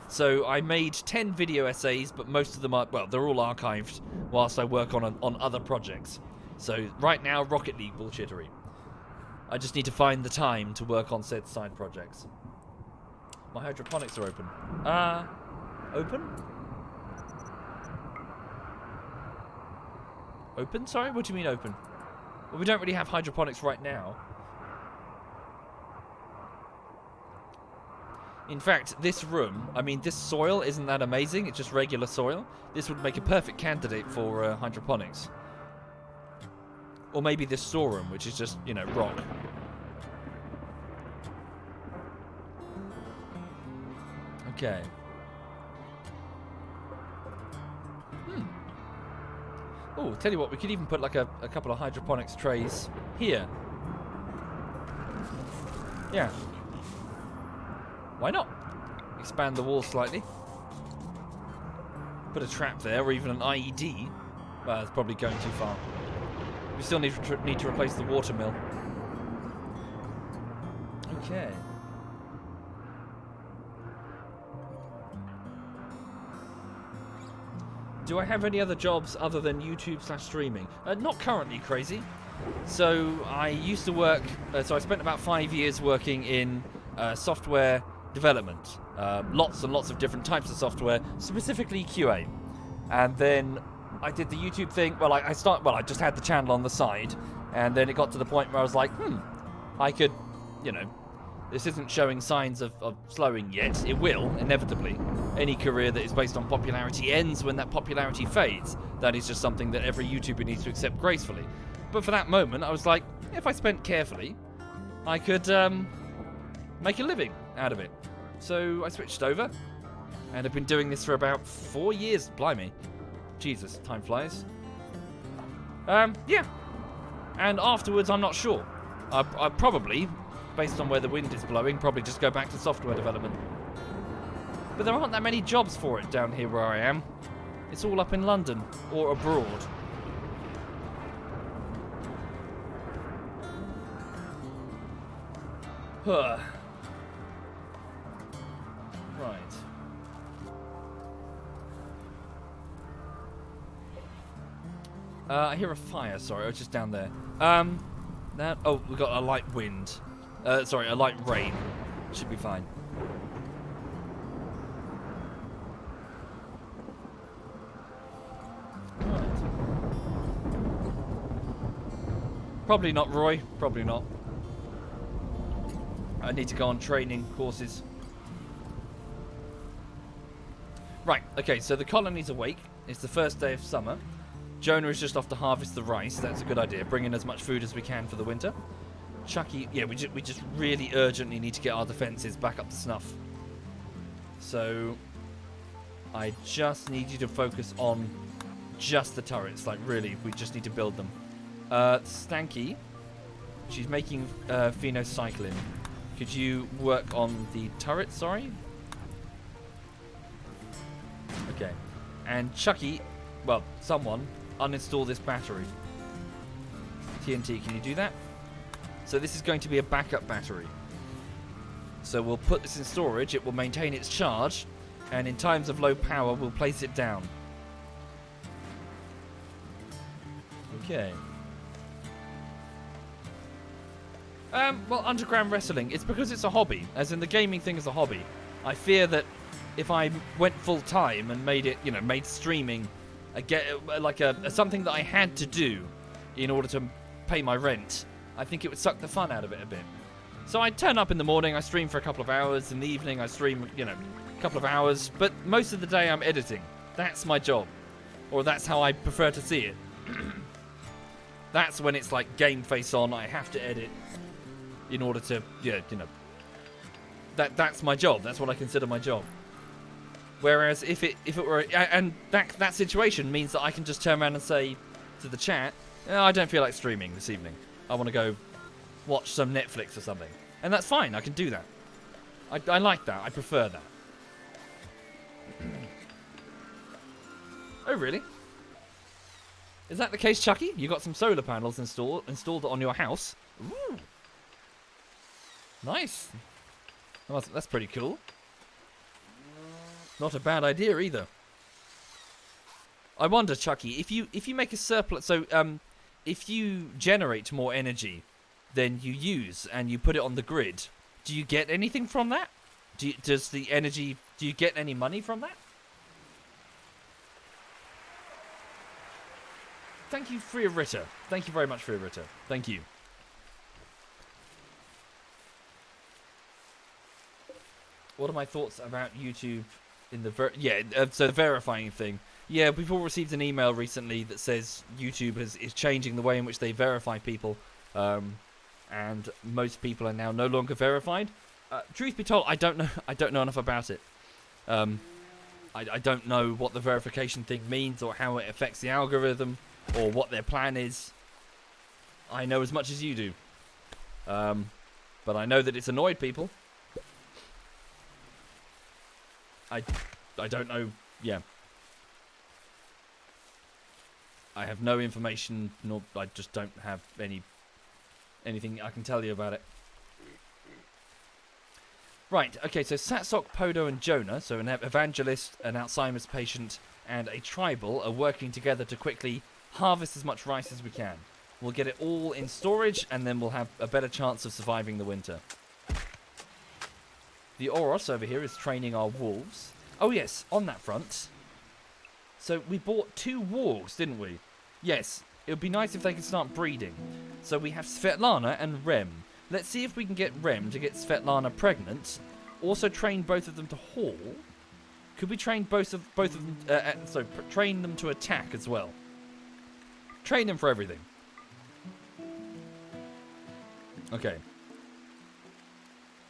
So I made 10 video essays, but most of them are, well, they're all archived whilst I work on other projects. So right now, Rocket League bullshittery. I just need to find the time to work on said side projects. My hydroponics are open. Open? Open? Sorry? What do you mean open? Well, we don't really have hydroponics right now. In fact, this room, I mean, this soil isn't that amazing. It's just regular soil. This would make a perfect candidate for hydroponics. Or maybe this storeroom, which is just, you know, rock. Okay. Oh, tell you what, we could even put like a couple of hydroponics trays here. Yeah. Why not? Expand the wall slightly. Put a trap there, or even an IED. Well, it's probably going too far. We still need to replace the water mill. Okay. Do I have any other jobs other than YouTube/streaming? Not currently, crazy. So I used to work. So I spent about 5 years working in software development. Lots and lots of different types of software, specifically QA. And then I did the YouTube thing. Well, I just had the channel on the side, and then it got to the point where I was like, I could, you know, this isn't showing signs of slowing yet. It will, inevitably. Any career that is based on popularity ends when that popularity fades. That is just something that every YouTuber needs to accept gracefully. But for that moment, I was like, if I spent carefully, I could make a living out of it. So I switched over, and I've been doing this for about 4 years. Blimey. Jesus, time flies. Yeah. And afterwards, I'm not sure. I probably, based on where the wind is blowing, probably just go back to software development. But there aren't that many jobs for it down here where I am. It's all up in London or abroad. Huh. Right. I hear a fire, sorry, it's just down there. Oh, we got a light wind. Sorry, a light rain. Should be fine. Right. Probably not, Roy. Probably not. I need to go on training courses. Right, okay, so the colony's awake. It's the first day of summer. Jonah is just off to harvest the rice. That's a good idea. Bring in as much food as we can for the winter. Chucky, yeah, we just really urgently need to get our defenses back up to snuff. So I just need you to focus on just the turrets. Like, really, we just need to build them. Stanky, she's making phenocycline. Could you work on the turret, sorry? Okay. And Chucky, well, someone, uninstall this battery. TNT, can you do that? So this is going to be a backup battery. So we'll put this in storage, it will maintain its charge, and in times of low power, we'll place it down. Okay. Well, underground wrestling, it's because it's a hobby, as in the gaming thing is a hobby. I fear that if I went full time and made it, made streaming something that I had to do in order to pay my rent, I think it would suck the fun out of it a bit. So I turn up in the morning, I stream for a couple of hours, in the evening I stream, a couple of hours, but most of the day I'm editing. That's my job. Or that's how I prefer to see it. That's when it's like game face on, I have to edit in order to, that's my job. That's what I consider my job. Whereas if it were, and that situation means that I can just turn around and say to the chat, I don't feel like streaming this evening. I want to go watch some Netflix or something. And that's fine, I can do that. I like that, I prefer that. Oh, really? Is that the case, Chucky? You got some solar panels installed on your house? Ooh. Nice. Well, that's pretty cool. Not a bad idea either. I wonder, Chucky, if you make a surplus, so if you generate more energy than you use and you put it on the grid, do you get anything from that? Do you get any money from that? Thank you, Freya Ritter. Thank you very much, Freya Ritter. Thank you. What are my thoughts about YouTube in the so the verifying thing? Yeah, we've all received an email recently that says YouTube is changing the way in which they verify people, and most people are now no longer verified. Truth be told, I don't know enough about it. I don't know what the verification thing means or how it affects the algorithm or what their plan is. I know as much as you do, but I know that it's annoyed people. I don't know. Yeah. I have no information, nor I just don't have anything I can tell you about it. Right, okay, so Satsok, Podo and Jonah, so an evangelist, an Alzheimer's patient, and a tribal are working together to quickly harvest as much rice as we can. We'll get it all in storage, and then we'll have a better chance of surviving the winter. The Oros over here is training our wolves. Oh yes, on that front. So we bought 2 wargs, didn't we? Yes, it would be nice if they could start breeding. So we have Svetlana and Rem. Let's see if we can get Rem to get Svetlana pregnant. Also train both of them to haul. Could we train both of them? Train them to attack as well. Train them for everything. Okay.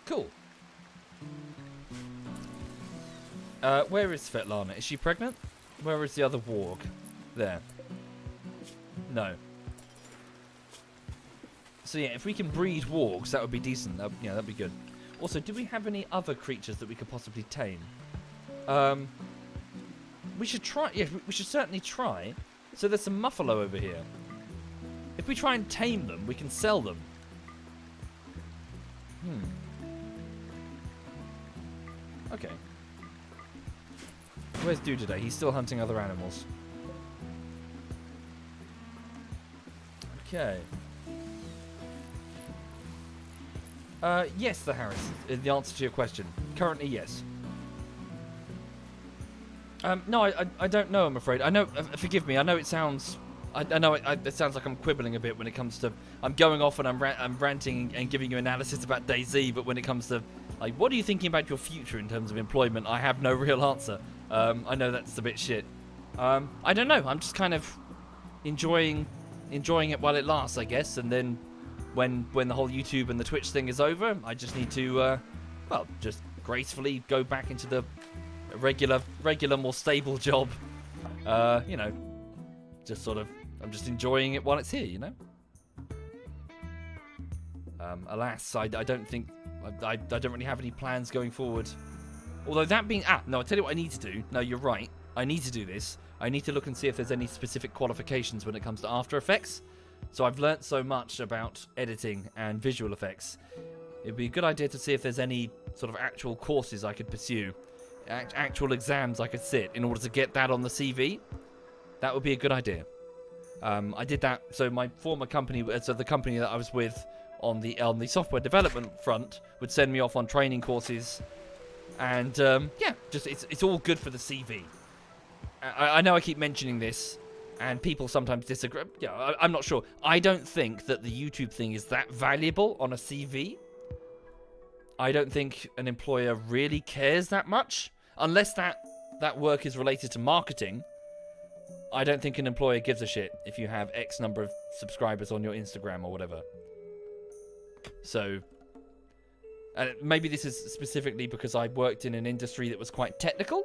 Cool. Where is Svetlana? Is she pregnant? Where is the other warg? There. No. So yeah, if we can breed wargs, that would be decent. That'd be good. Also, do we have any other creatures that we could possibly tame? We should try. Yeah, we should certainly try. So there's some muffalo over here. If we try and tame them, we can sell them. Okay. Where's Dude today? He's still hunting other animals. Okay. Yes, the Harris is the answer to your question. Currently, yes. No, I don't know, I'm afraid. I know, forgive me, I know it sounds... I know it sounds like I'm quibbling a bit when it comes to... I'm going off and I'm ranting and giving you analysis about DayZ, but when it comes to... Like, what are you thinking about your future in terms of employment? I have no real answer. I know that's a bit shit. I don't know, I'm just kind of enjoying it while it lasts, I guess, and then when the whole YouTube and the Twitch thing is over, I just need to, well, just gracefully go back into the regular, more stable job. You know, just sort of, I'm just enjoying it while it's here, you know? Alas, I don't think, I don't really have any plans going forward. Although that being, no, I'll tell you what I need to do. No, you're right. I need to do this. I need to look and see if there's any specific qualifications when it comes to After Effects. So I've learnt so much about editing and visual effects. It'd be a good idea to see if there's any sort of actual courses I could pursue. Actual exams I could sit in order to get that on the CV. That would be a good idea. I did that. So my former company, so the company that I was with on the software development front, would send me off on training courses. And yeah, just it's all good for the CV. I know I keep mentioning this, and people sometimes disagree. Yeah, I'm not sure. I don't think that the YouTube thing is that valuable on a CV. I don't think an employer really cares that much, unless that work is related to marketing. I don't think an employer gives a shit if you have X number of subscribers on your Instagram or whatever. So, maybe this is specifically because I worked in an industry that was quite technical,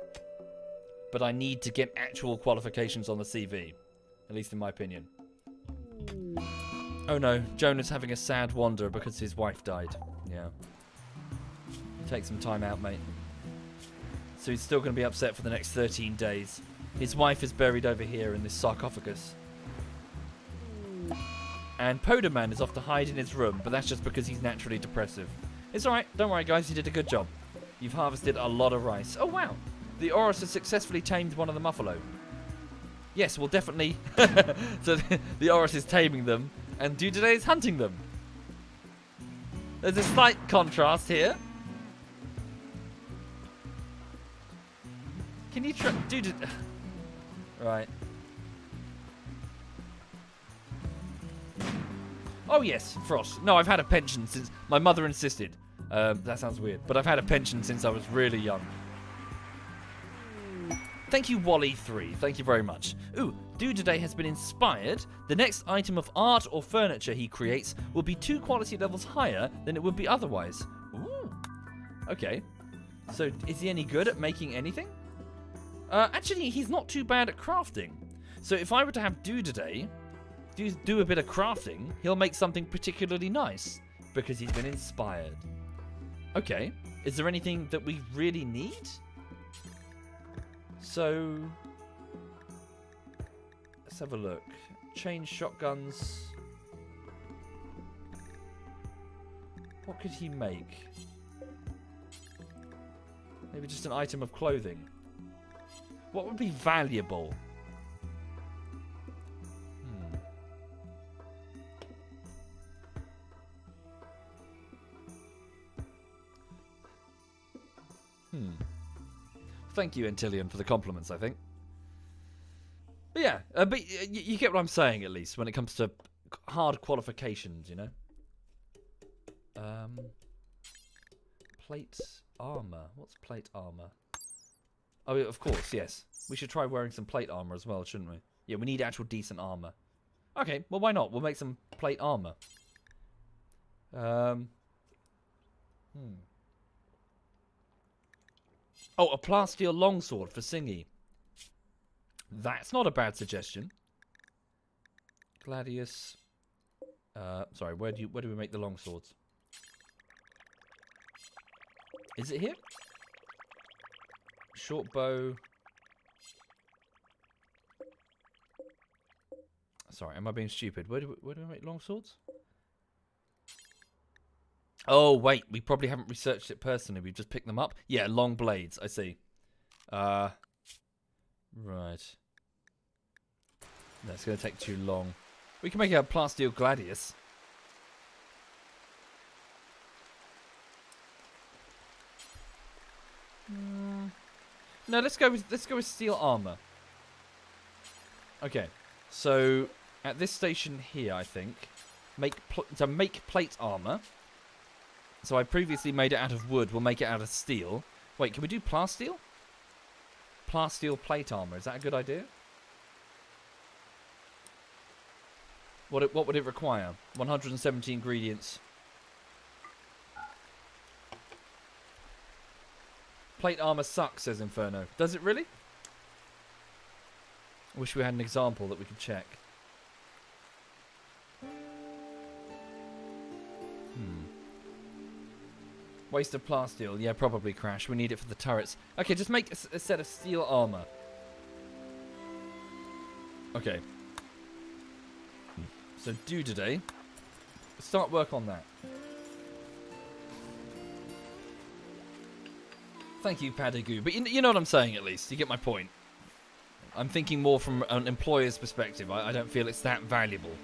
but I need to get actual qualifications on the CV, at least in my opinion. Oh no, Jonah's having a sad wander because his wife died. Yeah. Take some time out, mate. So he's still going to be upset for the next 13 days. His wife is buried over here in this sarcophagus. And Poderman is off to hide in his room, but that's just because he's naturally depressive. It's alright, don't worry guys, you did a good job. You've harvested a lot of rice. Oh wow, The Oris has successfully tamed one of the Muffalo. Yes, well, definitely. So the Oris is taming them, and Dudeday is hunting them. There's a slight contrast here. Can you try... Dude... Right. Oh, yes, Frost. No, I've had a pension since... My mother insisted. That sounds weird. But I've had a pension since I was really young. Thank you, Wally3. Thank you very much. Ooh, Dudeday has been inspired. The next item of art or furniture he creates will be 2 quality levels higher than it would be otherwise. Ooh. Okay. So, is he any good at making anything? Actually, he's not too bad at crafting. So, if I were to have Dudeday do a bit of crafting, he'll make something particularly nice because he's been inspired. Okay. Is there anything that we really need? So, let's have a look. Chain shotguns. What could he make? Maybe just an item of clothing. What would be valuable? Thank you, Antillion, for the compliments, I think. But yeah, but you get what I'm saying, at least, when it comes to hard qualifications, you know? Plate armor. What's plate armor? Oh, of course, yes. We should try wearing some plate armor as well, shouldn't we? Yeah, we need actual decent armor. Okay, well, why not? We'll make some plate armor. Oh, a plasteel longsword for Singy. That's not a bad suggestion. Gladius. Sorry, where do we make the longswords? Is it here? Short bow. Sorry, am I being stupid? Where do we make longswords? Oh, wait. We probably haven't researched it personally. We've just picked them up. Yeah, long blades. I see. Right. That's going to take too long. We can make a plasteel gladius. No, let's go with steel armor. Okay. So, at this station here, I think, make plate armor. So I previously made it out of wood. We'll make it out of steel. Wait, can we do plasteel? Plasteel plate armor. Is that a good idea? What would it require? 170 ingredients. Plate armor sucks, says Inferno. Does it really? I wish we had an example that we could check. Waste of plasteel. Yeah, probably, Crash. We need it for the turrets. Okay, just make a set of steel armor. Okay. So, Dudeday. Start work on that. Thank you, Padagoo. But you know what I'm saying, at least. You get my point. I'm thinking more from an employer's perspective. I don't feel it's that valuable.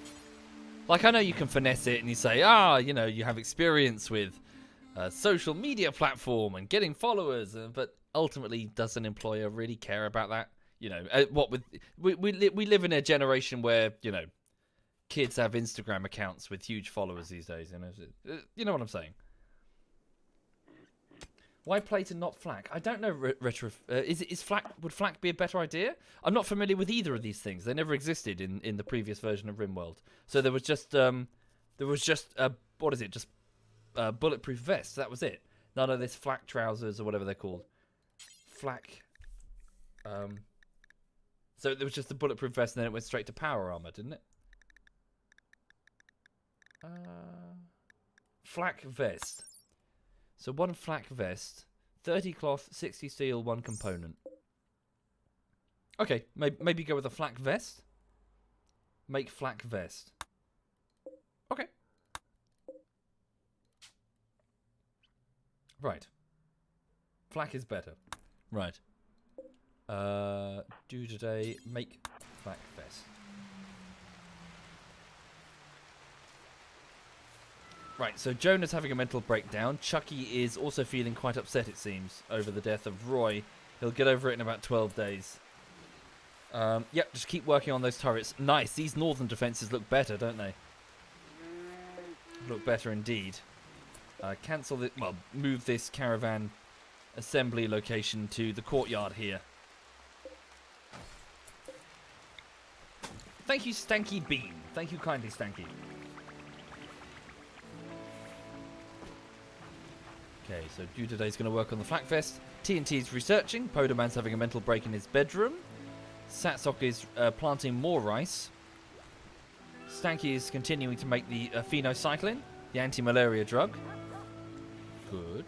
Like, I know you can finesse it and you say, you know, you have experience with a social media platform and getting followers, but ultimately, does an employer really care about that? You know, we live in a generation where, you know, kids have Instagram accounts with huge followers these days. You know what I'm saying? Why plate and not flak? I don't know. Would flak be a better idea? I'm not familiar with either of these things. They never existed in the previous version of RimWorld. So there was just what is it? Just bulletproof vest. That was it. None of this flak trousers or whatever they're called. Flak. So there was just the bulletproof vest, and then it went straight to power armor, didn't it? Flak vest. So 1 flak vest, 30 cloth, 60 steel, 1 component. Okay, maybe go with a flak vest. Make flak vest. Okay. Right. Flak is better. Right. Do today, make Flak Fest. Right, so Jonah's having a mental breakdown. Chucky is also feeling quite upset, it seems, over the death of Roy. He'll get over it in about 12 days. Yep, just keep working on those turrets. Nice, these northern defences look better, don't they? Look better indeed. Cancel the... Well, move this caravan assembly location to the courtyard here. Thank you, Stanky Bean. Thank you kindly, Stanky. Okay, so Dudaday's going to work on the Flakfest. TNT's researching. Podoman's having a mental break in his bedroom. Satsok is planting more rice. Stanky is continuing to make the phenocycline, the anti-malaria drug. Good.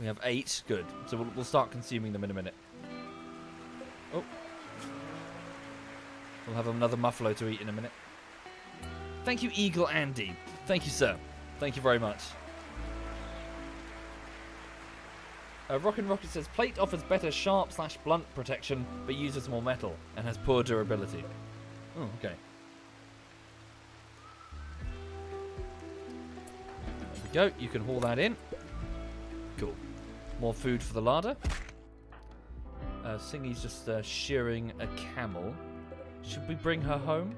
We have 8. Good. So we'll start consuming them in a minute. Oh. We'll have another muffalo to eat in a minute. Thank you, Eagle Andy. Thank you, sir. Thank you very much. Rockin' Rocket says, plate offers better sharp/blunt protection, but uses more metal and has poor durability. Oh, okay. There we go. You can haul that in. Cool. More food for the larder. Singy's just shearing a camel. Should we bring her home?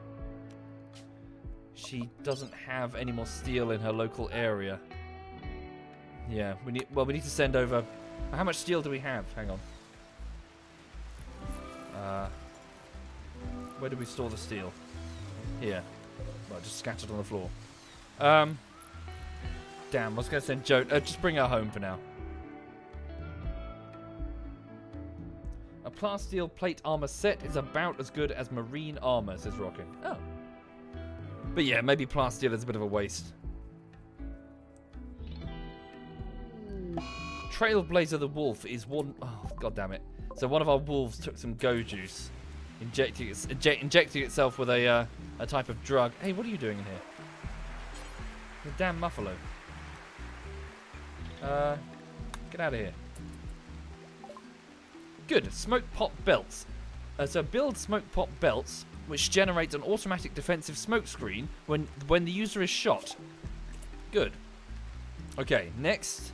She doesn't have any more steel in her local area. Yeah, we need to send over... How much steel do we have? Hang on. Where do we store the steel? Here. Well, just scattered on the floor. Damn, I was going to send Joe... just bring her home for now. A plasteel plate armor set is about as good as marine armor, says Rockin'. Oh. But yeah, maybe plasteel is a bit of a waste. Trailblazer the wolf is one... Oh, god damn it. So one of our wolves took some go juice, injecting itself with a type of drug. Hey, what are you doing in here? The damn muffalo. Get out of here. Good. Smoke pop belts. So build smoke pop belts, which generates an automatic defensive smoke screen when the user is shot. Good. Okay, next...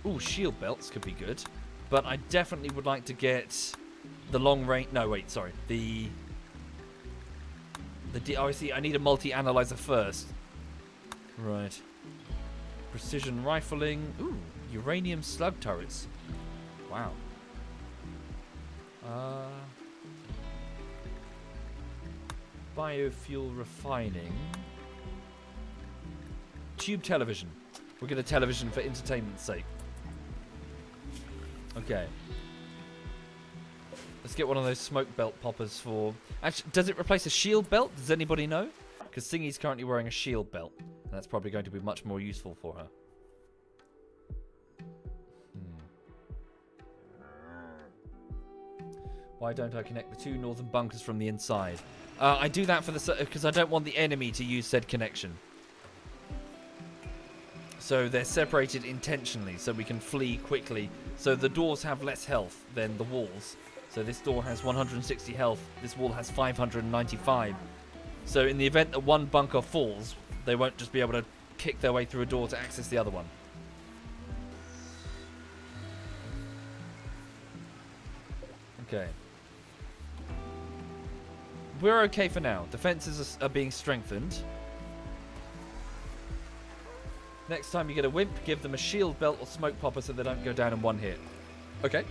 Ooh, shield belts could be good. But I definitely would like to get the long range... No, wait, sorry. Oh, I see. I need a multi-analyzer first. Right. Precision rifling. Ooh, uranium slug turrets. Wow. Biofuel refining. Tube television. We'll get a television for entertainment's sake. Okay. Let's get one of those smoke belt poppers for... Actually, does it replace a shield belt? Does anybody know? Because Singy's currently wearing a shield belt. And that's probably going to be much more useful for her. Why don't I connect the 2 northern bunkers from the inside? I do that for because I don't want the enemy to use said connection. So they're separated intentionally so we can flee quickly. So the doors have less health than the walls. So this door has 160 health. This wall has 595. So in the event that one bunker falls, they won't just be able to kick their way through a door to access the other one. Okay. We're okay for now. Defenses are being strengthened. Next time you get a wimp, give them a shield belt or smoke popper so they don't go down in one hit. Okay.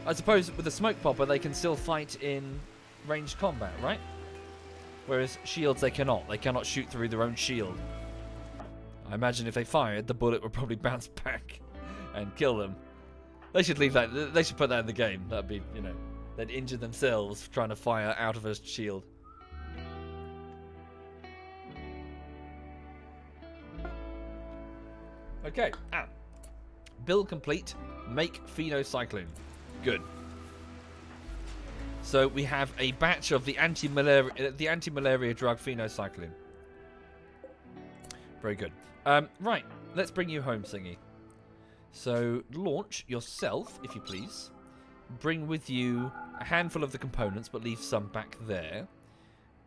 I suppose with a smoke popper they can still fight in ranged combat, right? Whereas shields they cannot. They cannot shoot through their own shield. I imagine if they fired, the bullet would probably bounce back and kill them. They should leave that. They should put that in the game. That'd be, you know, they'd injure themselves trying to fire out of a shield. Okay. Build complete. Make phenocycline. Good. So we have a batch of the anti-malaria drug phenocycline. Very good. Right. Let's bring you home, Singy. So launch yourself, if you please. bring with you a handful of the components, but leave some back there.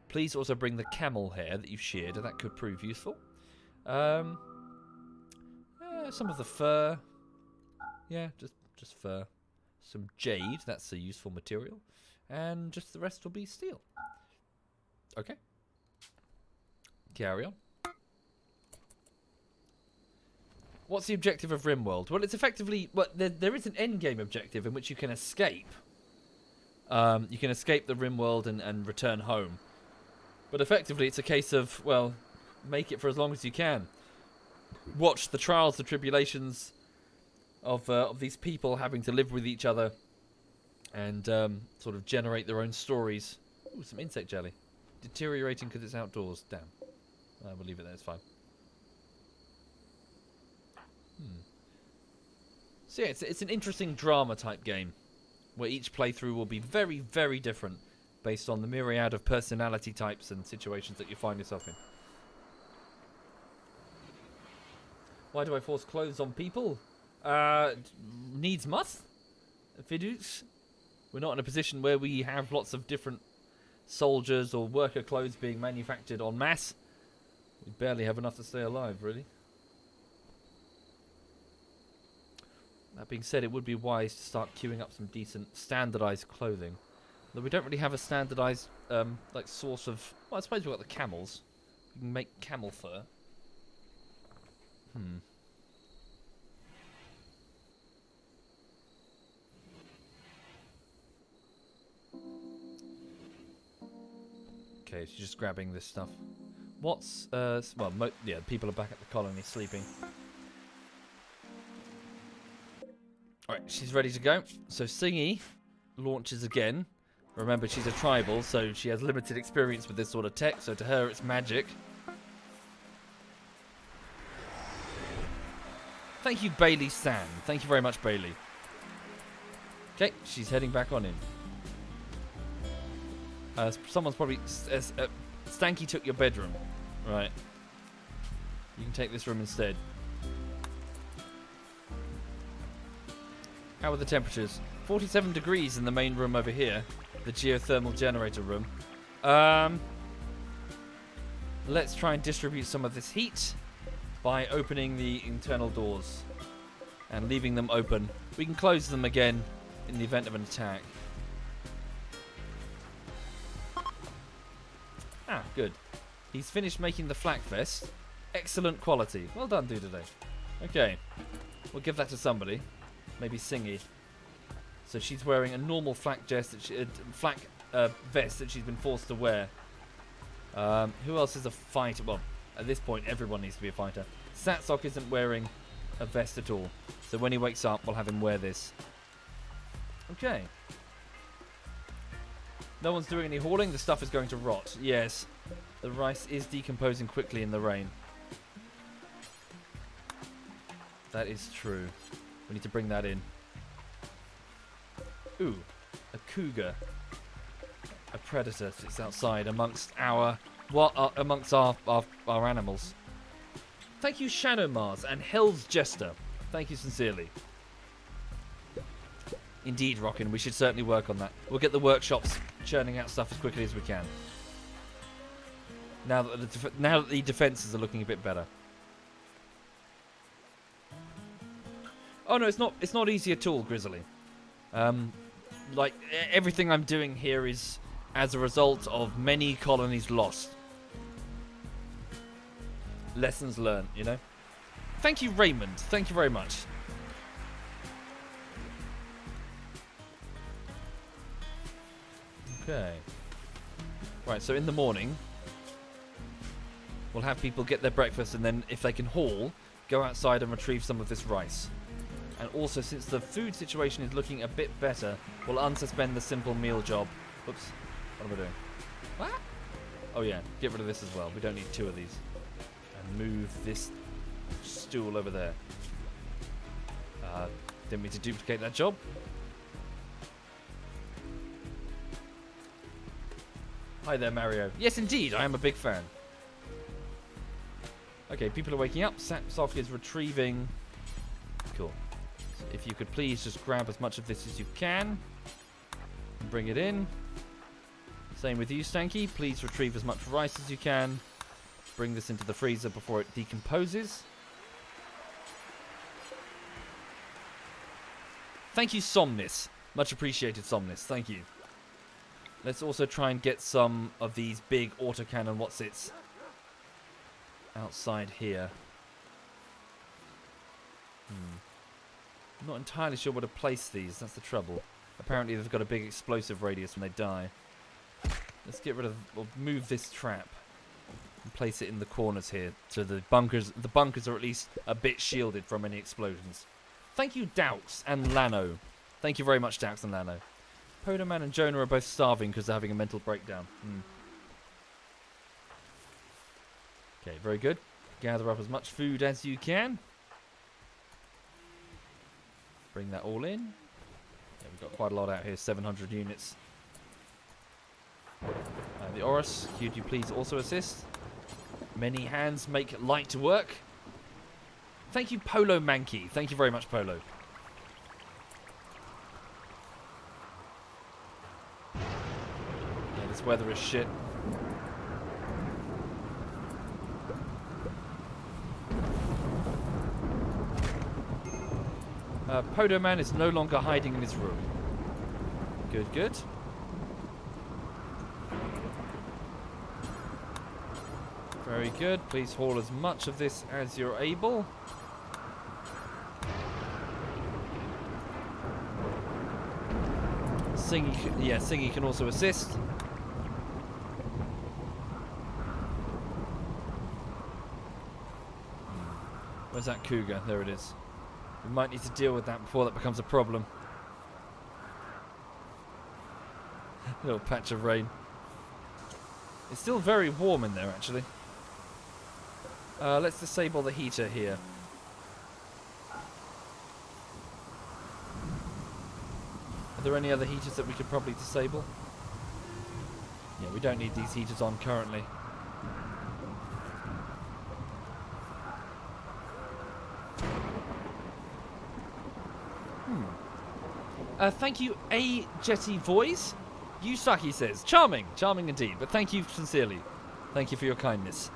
Please also bring the camel hair that you've sheared, and that could prove useful. Some of the fur. Yeah, just fur. Some jade, that's a useful material. And just the rest will be steel. Okay. Carry on. What's the objective of RimWorld? Well, it's effectively... Well, there is an endgame objective in which you can escape. You can escape the RimWorld and return home. But effectively, it's a case of, well, make it for as long as you can. Watch the trials, the tribulations of these people having to live with each other and sort of generate their own stories. Ooh, some insect jelly. Deteriorating because it's outdoors. Damn. We'll leave it there, it's fine. So yeah, it's an interesting drama type game where each playthrough will be very, very different based on the myriad of personality types and situations that you find yourself in. Why do I force clothes on people? Needs must. Fiduce. We're not in a position where we have lots of different soldiers or worker clothes being manufactured en masse. We barely have enough to stay alive, really. That being said, it would be wise to start queuing up some decent standardized clothing. Though we don't really have a standardized like source of... Well, I suppose we've got the camels. We can make camel fur. Okay, she's just grabbing this stuff. What's... well, yeah, people are back at the colony sleeping. Alright, she's ready to go. So Singy launches again. Remember, she's a tribal, so she has limited experience with this sort of tech, so to her it's magic. Thank you, Bailey San. Thank you very much, Bailey. Okay, she's heading back on in. Someone's probably... Stanky took your bedroom. Right. You can take this room instead. How are the temperatures? 47 degrees in the main room over here. The geothermal generator room. Let's try and distribute some of this heat by opening the internal doors and leaving them open. We can close them again in the event of an attack. Ah, good. He's finished making the flak vest. Excellent quality. Well done, Dude-a-day. Okay. We'll give that to somebody. Maybe Singy. So she's wearing a normal flak vest that she's been forced to wear. Who else is a fighter? Well, at this point, everyone needs to be a fighter. Satsok isn't wearing a vest at all. So when he wakes up, we'll have him wear this. Okay. No one's doing any hauling. The stuff is going to rot. Yes. The rice is decomposing quickly in the rain. That is true. We need to bring that in. Ooh, a cougar, a predator sits outside amongst our animals. Thank you, Shadow Mars and Hell's Jester. Thank you sincerely. Indeed, Rockin', we should certainly work on that. We'll get the workshops churning out stuff as quickly as we can. Now that the defenses are looking a bit better. Oh no, it's not easy at all, Grizzly. Like everything I'm doing here is as a result of many colonies lost. Lessons learned, you know. Thank you, Raymond. Thank you very much. Okay. Right, so in the morning, we'll have people get their breakfast, and then if they can haul, go outside and retrieve some of this rice. And also, since the food situation is looking a bit better, we'll unsuspend the simple meal job. Whoops. What am I doing? What? Oh yeah, get rid of this as well. We don't need two of these. And move this stool over there. Didn't mean to duplicate that job. Hi there, Mario. Yes, indeed, I am a big fan. Okay, people are waking up. Satsok is retrieving... Cool. So if you could please just grab as much of this as you can and bring it in. Same with you, Stanky. Please retrieve as much rice as you can. Bring this into the freezer before it decomposes. Thank you, Somnis. Much appreciated, Somnis. Thank you. Let's also try and get some of these big autocannon what's-its outside here. I'm not entirely sure where to place these. That's the trouble. Apparently they've got a big explosive radius when they die. Let's get rid of, or move this trap and place it in the corners here, so the bunkers are at least a bit shielded from any explosions. Thank you, Daux and Lano. Thank you very much, Daux and Lano. Podoman and Jonah are both starving because they're having a mental breakdown. Okay, very good. Gather up as much food as you can. Bring that all in. Yeah, we've got quite a lot out here, 700 units. The Oris, could you please also assist? Many hands make light work. Thank you, Polo Mankey. Thank you very much, Polo. Yeah, this weather is shit. Podo Man is no longer hiding in his room. Good, good. Very good. Please haul as much of this as you're able. Singy can also assist. Where's that cougar? There it is. We might need to deal with that before that becomes a problem. Little patch of rain. It's still very warm in there, actually. Let's disable the heater here. Are there any other heaters that we could probably disable? Yeah, we don't need these heaters on currently. Thank you, A Jetty Voice. Yusaki says, charming, charming indeed, but thank you sincerely. Thank you for your kindness.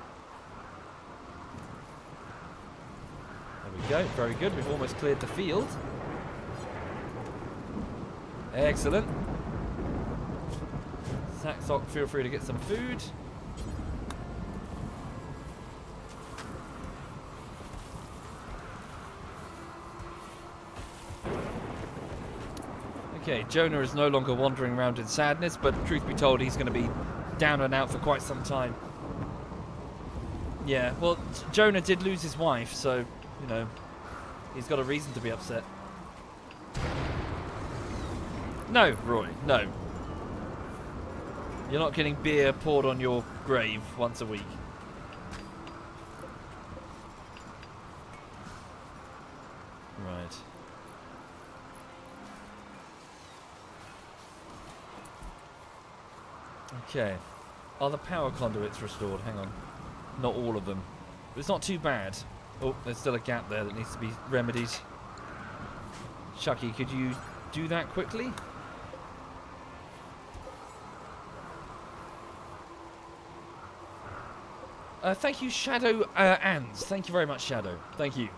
There we go, very good. We've almost cleared the field. Excellent. Saxock, feel free to get some food. Okay, Jonah is no longer wandering around in sadness, but truth be told, he's going to be down and out for quite some time. Yeah, well, Jonah did lose his wife, so, you know, he's got a reason to be upset. No, Roy, no. You're not getting beer poured on your grave once a week. Right. Okay. Are the power conduits restored? Hang on. Not all of them. But it's not too bad. Oh, there's still a gap there that needs to be remedied. Chucky, could you do that quickly? Thank you, Shadow Ans. Thank you very much, Shadow. Thank you.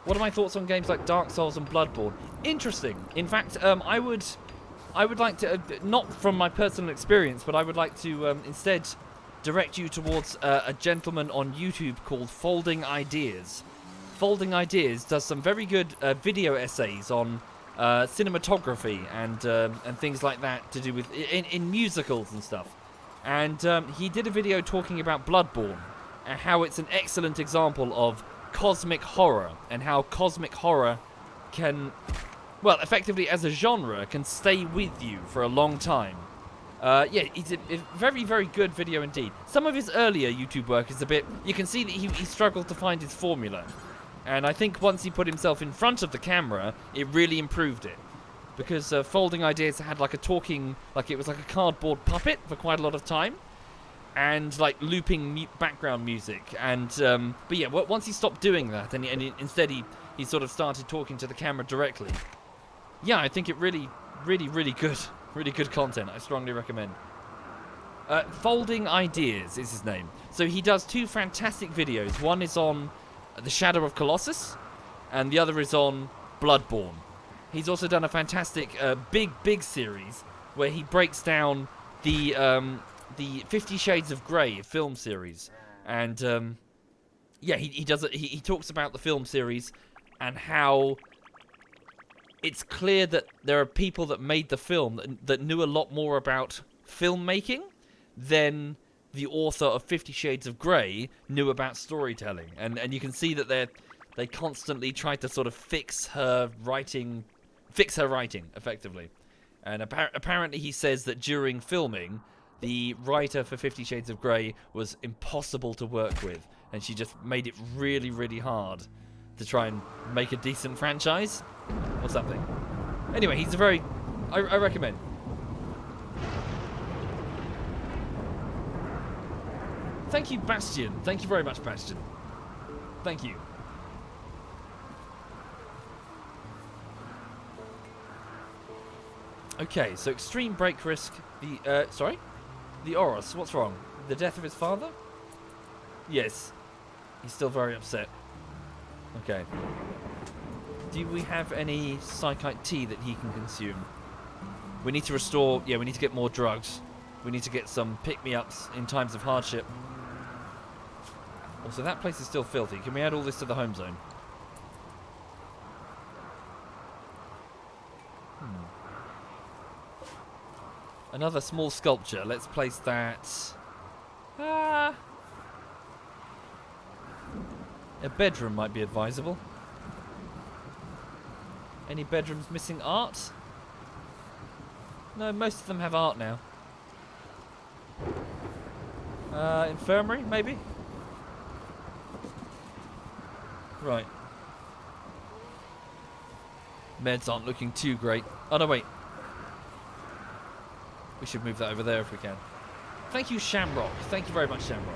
What are my thoughts on games like Dark Souls and Bloodborne? Interesting. In fact, I would like to, not from my personal experience, but I would like to instead direct you towards a gentleman on YouTube called Folding Ideas. Folding Ideas does some very good video essays on cinematography and things like that to do with in musicals and stuff. And he did a video talking about Bloodborne and how it's an excellent example of cosmic horror and how cosmic horror can, well, effectively as a genre, can stay with you for a long time. Yeah, it's a very, very good video indeed. Some of his earlier YouTube work is a bit, you can see that he struggled to find his formula. And I think once he put himself in front of the camera, it really improved it. Because Folding Ideas had like a talking, like it was like a cardboard puppet for quite a lot of time. And like looping background music. And, but yeah, once he stopped doing that, and instead he he sort of started talking to the camera directly. Yeah, I think it really good. Really good content. I strongly recommend. Folding Ideas is his name. So he does 2 fantastic videos. One is on The Shadow of Colossus, and the other is on Bloodborne. He's also done a fantastic big series where he breaks down the 50 Shades of Grey film series. And yeah, he does it. He talks about the film series and how it's clear that there are people that made the film that knew a lot more about filmmaking than the author of 50 Shades of Grey knew about storytelling. And you can see that they constantly try to sort of fix her writing effectively. And apparently he says that during filming, the writer for 50 Shades of Grey was impossible to work with, and she just made it really hard to try and make a decent franchise or something. Anyway, he's a very... I recommend. Thank you, Bastion. Thank you very much, Bastion. Thank you. Okay, so extreme break risk. Sorry? The Oros, what's wrong? The death of his father? Yes. He's still very upset. Okay. Do we have any psychite tea that he can consume? We need to restore... Yeah, we need to get more drugs. We need to get some pick-me-ups in times of hardship. Also, that place is still filthy. Can we add all this to the home zone? Another small sculpture. Let's place that... A bedroom might be advisable. Any bedrooms missing art? No, most of them have art now. Infirmary, maybe? Right. Meds aren't looking too great. Oh, no, wait. We should move that over there if we can. Thank you, Shamrock. Thank you very much, Shamrock.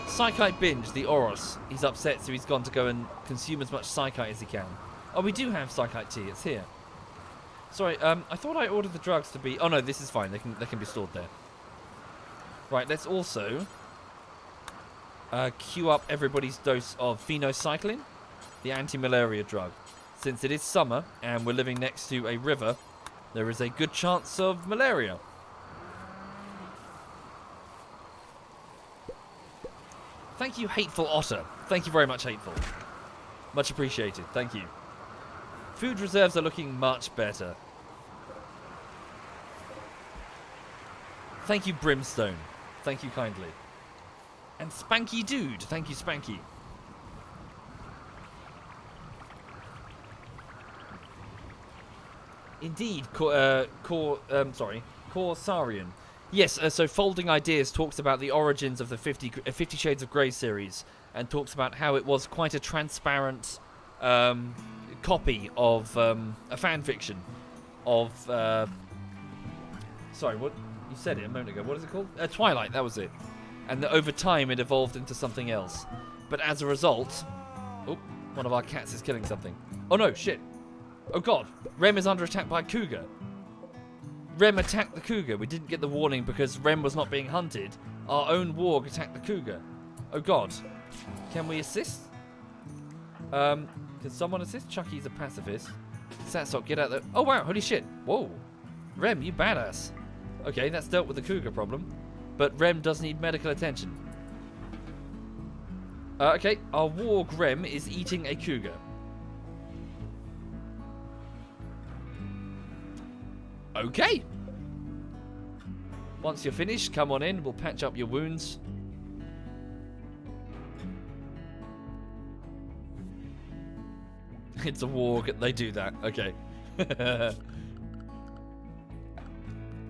Psychite binge, the Oros. He's upset, so he's gone to go and consume as much psychite as he can. Oh, we do have psychite tea. It's here. Sorry, I thought I ordered the drugs to be... Oh, no, this is fine. They can be stored there. Right, let's also queue up everybody's dose of phenocycline, the anti-malaria drug. Since it is summer and we're living next to a river, there is a good chance of malaria. Thank you, Hateful Otter. Thank you very much, Hateful. Much appreciated. Thank you. Food reserves are looking much better. Thank you, Brimstone. Thank you kindly. And Spanky Dude. Thank you, Spanky. Indeed, Corsarian. Yes, so Folding Ideas talks about the origins of the 50 Shades of Grey series and talks about how it was quite a transparent copy of a fan fiction of... sorry, what? You said it a moment ago. What is it called? Twilight, that was it. And that over time it evolved into something else. But as a result... Oh, one of our cats is killing something. Oh no, shit. Oh god, Rem is under attack by a cougar. Rem attacked the cougar. We didn't get the warning because Rem was not being hunted. Our own warg attacked the cougar. Oh god. Can we assist? Can someone assist? Chucky's a pacifist. Satsok, get out there. Oh wow, holy shit. Whoa. Rem, you badass. Okay, that's dealt with the cougar problem. But Rem does need medical attention. Okay, our warg Rem is eating a cougar. Okay. Once you're finished, come on in. We'll patch up your wounds. It's a warg. They do that. Okay.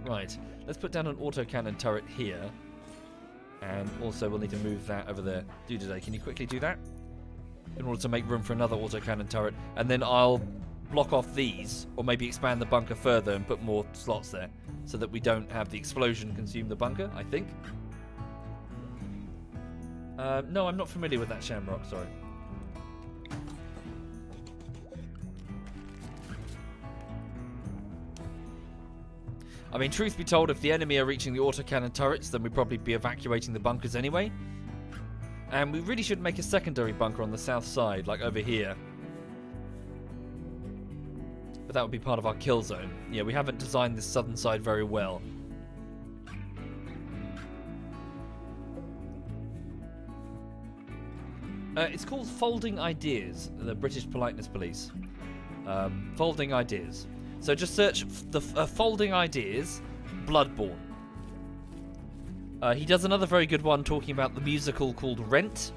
Right. Let's put down an autocannon turret here. And also we'll need to move that over there. Can you quickly do that? In order to make room for another autocannon turret. And then I'll block off these, or maybe expand the bunker further and put more slots there, so that we don't have the explosion consume the bunker, I think. No, I'm not familiar with that Shamrock, sorry. I mean, truth be told, if the enemy are reaching the autocannon turrets, then we'd probably be evacuating the bunkers anyway. And we really should make a secondary bunker on the south side, like over here. But that would be part of our kill zone. Yeah, we haven't designed this southern side very well. It's called Folding Ideas, the British Politeness Police. Folding Ideas. So just search the Folding Ideas, Bloodborne. He does another very good one talking about the musical called Rent.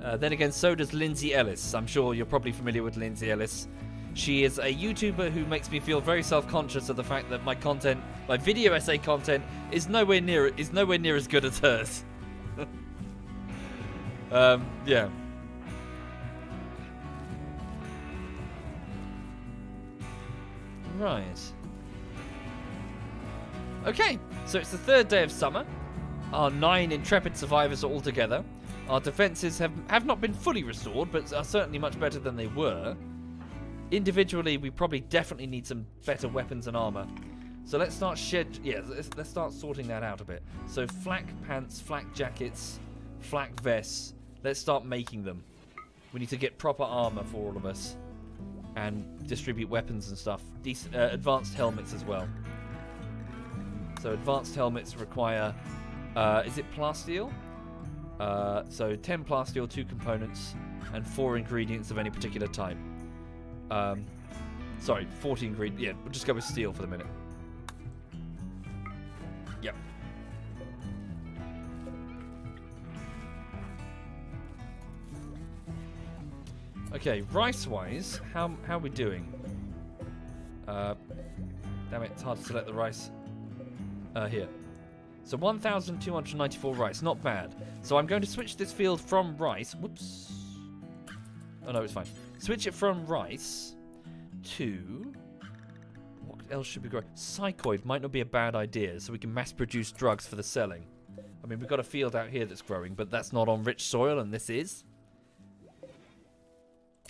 Then again, so does Lindsay Ellis. I'm sure you're probably familiar with Lindsay Ellis. She is a YouTuber who makes me feel very self-conscious of the fact that my content, my video essay content, is nowhere near as good as hers. Yeah. Right. Okay, so it's the third day of summer. Our 9 intrepid survivors are all together. Our defences have not been fully restored, but are certainly much better than they were. Individually, we probably definitely need some better weapons and armour. So let's start let's start sorting that out a bit. So flak pants, flak jackets, flak vests. Let's start making them. We need to get proper armour for all of us. And distribute weapons and stuff. Advanced helmets as well. So advanced helmets require, is it plasteel? So 10 plasteel, 2 components, and 4 ingredients of any particular type. Sorry, 40 ingredients. Yeah, we'll just go with steel for the minute. Yep. Okay, rice-wise, how are we doing? Damn it, it's hard to select the rice. Here. So 1,294 rice, not bad. So I'm going to switch this field from rice. Whoops. Oh no, it's fine. Switch it from rice to... What else should we grow? Psychoid might not be a bad idea, so we can mass produce drugs for the selling. I mean, we've got a field out here that's growing, but that's not on rich soil, and this is.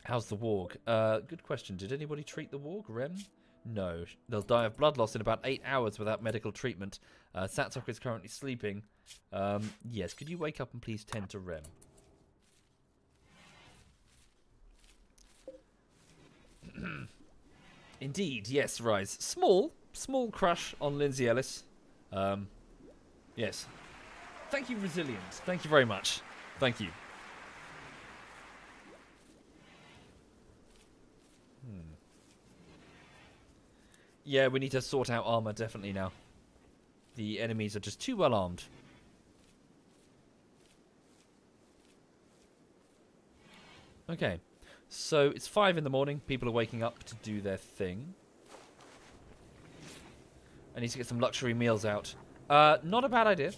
How's the warg? Good question. Did anybody treat the warg, Rem? No. They'll die of blood loss in about 8 hours without medical treatment. Satsok is currently sleeping. Yes, could you wake up and please tend to Rem? Indeed, yes, Rise. Small crush on Lindsay Ellis. Yes. Thank you, Resilience. Thank you very much. Thank you. Yeah, we need to sort out armor definitely now. The enemies are just too well armed. Okay. So it's 5 in the morning. People are waking up to do their thing. I need to get some luxury meals out. Not a bad idea.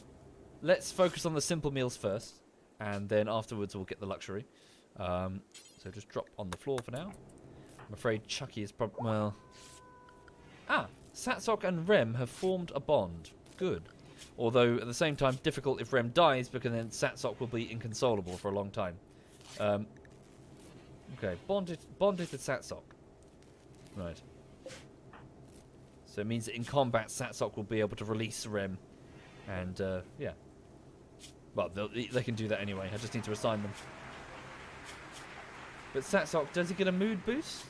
Let's focus on the simple meals first. And then afterwards we'll get the luxury. So just drop on the floor for now. I'm afraid Chucky is probably... Well... Ah! Satsok and Rem have formed a bond. Good. Although, at the same time, difficult if Rem dies, because then Satsok will be inconsolable for a long time. Okay, bonded to Satsok. Right. So it means that in combat, Satsok will be able to release Rem. And, yeah. Well, they can do that anyway. I just need to assign them. But Satsok, does he get a mood boost?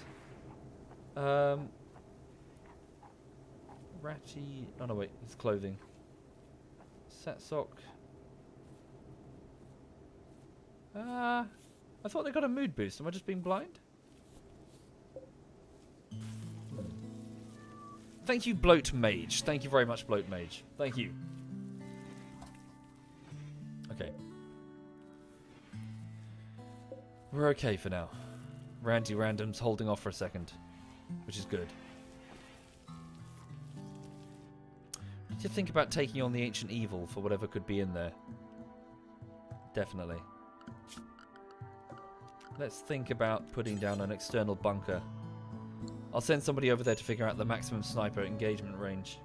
Ratty... Oh, no, wait. It's clothing. Satsok. I thought they got a mood boost. Am I just being blind? Thank you, Bloat Mage. Thank you very much, Bloat Mage. Thank you. Okay. We're okay for now. Randy Random's holding off for a second, which is good. Need to think about taking on the ancient evil for whatever could be in there. Definitely. Let's think about putting down an external bunker. I'll send somebody over there to figure out the maximum sniper engagement range.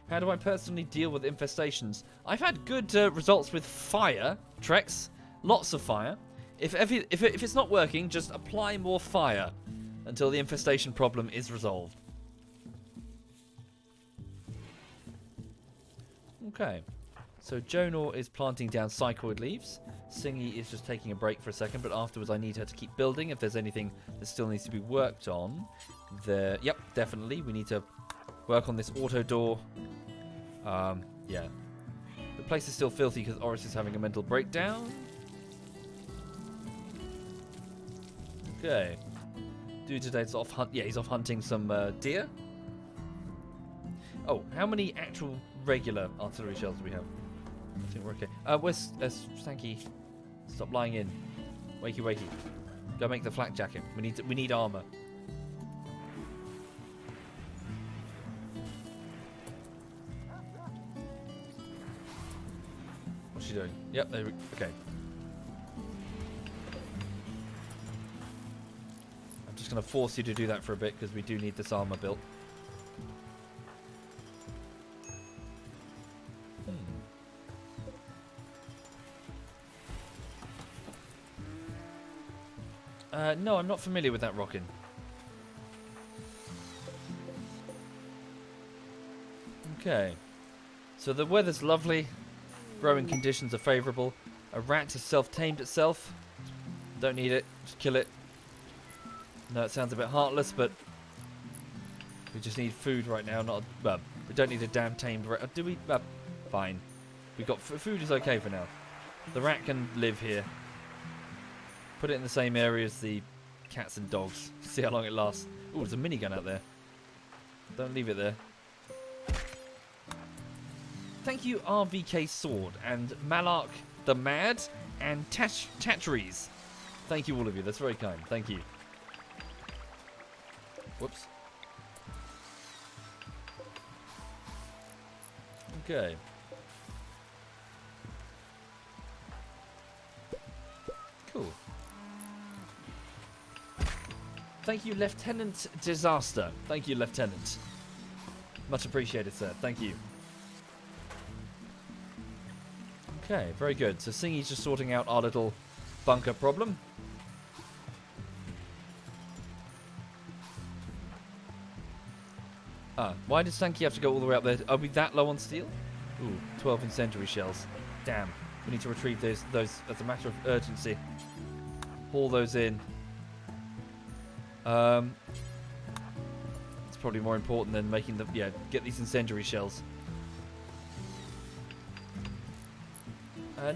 How do I personally deal with infestations? I've had good results with fire, Trex. Lots of fire. If it's not working, just apply more fire. until the infestation problem is resolved. Okay. So Jonor is planting down psychoid leaves. Singy is just taking a break for a second, but afterwards I need her to keep building. If there's anything that still needs to be worked on, yep, definitely. We need to work on this auto door. Yeah. The place is still filthy because Oris is having a mental breakdown. Okay. Dude today's off hunt. Yeah, he's off hunting some deer. Oh, how many actual regular artillery shells do we have? I think we're okay. Where's Stanky? Stop lying in. Wakey, wakey. Go make the flak jacket. We need armor. What's she doing? Yep, there we okay. I'm just gonna force you to do that for a bit because we do need this armor built. No, I'm not familiar with that rockin'. Okay. So the weather's lovely. Growing conditions are favourable. A rat has self-tamed itself. Don't need it. Just kill it. No, it sounds a bit heartless, but we just need food right now. We don't need a damn tamed rat. Do we? Fine. We got food is okay for now. The rat can live here. Put it in the same area as the cats and dogs. See how long it lasts. Oh, there's a minigun out there. Don't leave it there. Thank you, RVK Sword, and Malark the Mad, and Tatcheries. Thank you, all of you. That's very kind. Thank you. Whoops. Okay. Cool. Thank you, Lieutenant Disaster. Thank you, Lieutenant. Much appreciated, sir. Thank you. Okay, very good. So Singy's just sorting out our little bunker problem. Why did Stanky have to go all the way up there? Are we that low on steel? Ooh, 12 incendiary shells. Damn. We need to retrieve those as a matter of urgency. Haul those in. It's probably more important than making the... Yeah, get these incendiary shells.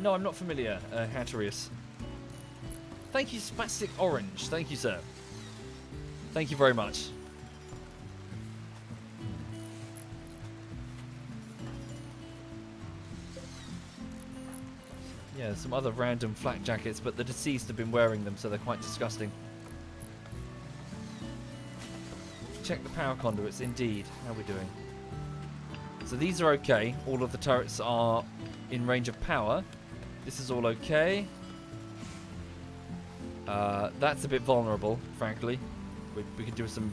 No, I'm not familiar, Hatterius. Thank you, Spastic Orange. Thank you, sir. Thank you very much. Yeah, some other random flak jackets, but the deceased have been wearing them, so they're quite disgusting. Check the power conduits, indeed. How are we doing? So these are okay. All of the turrets are in range of power. This is all okay. That's a bit vulnerable, frankly. We could do some...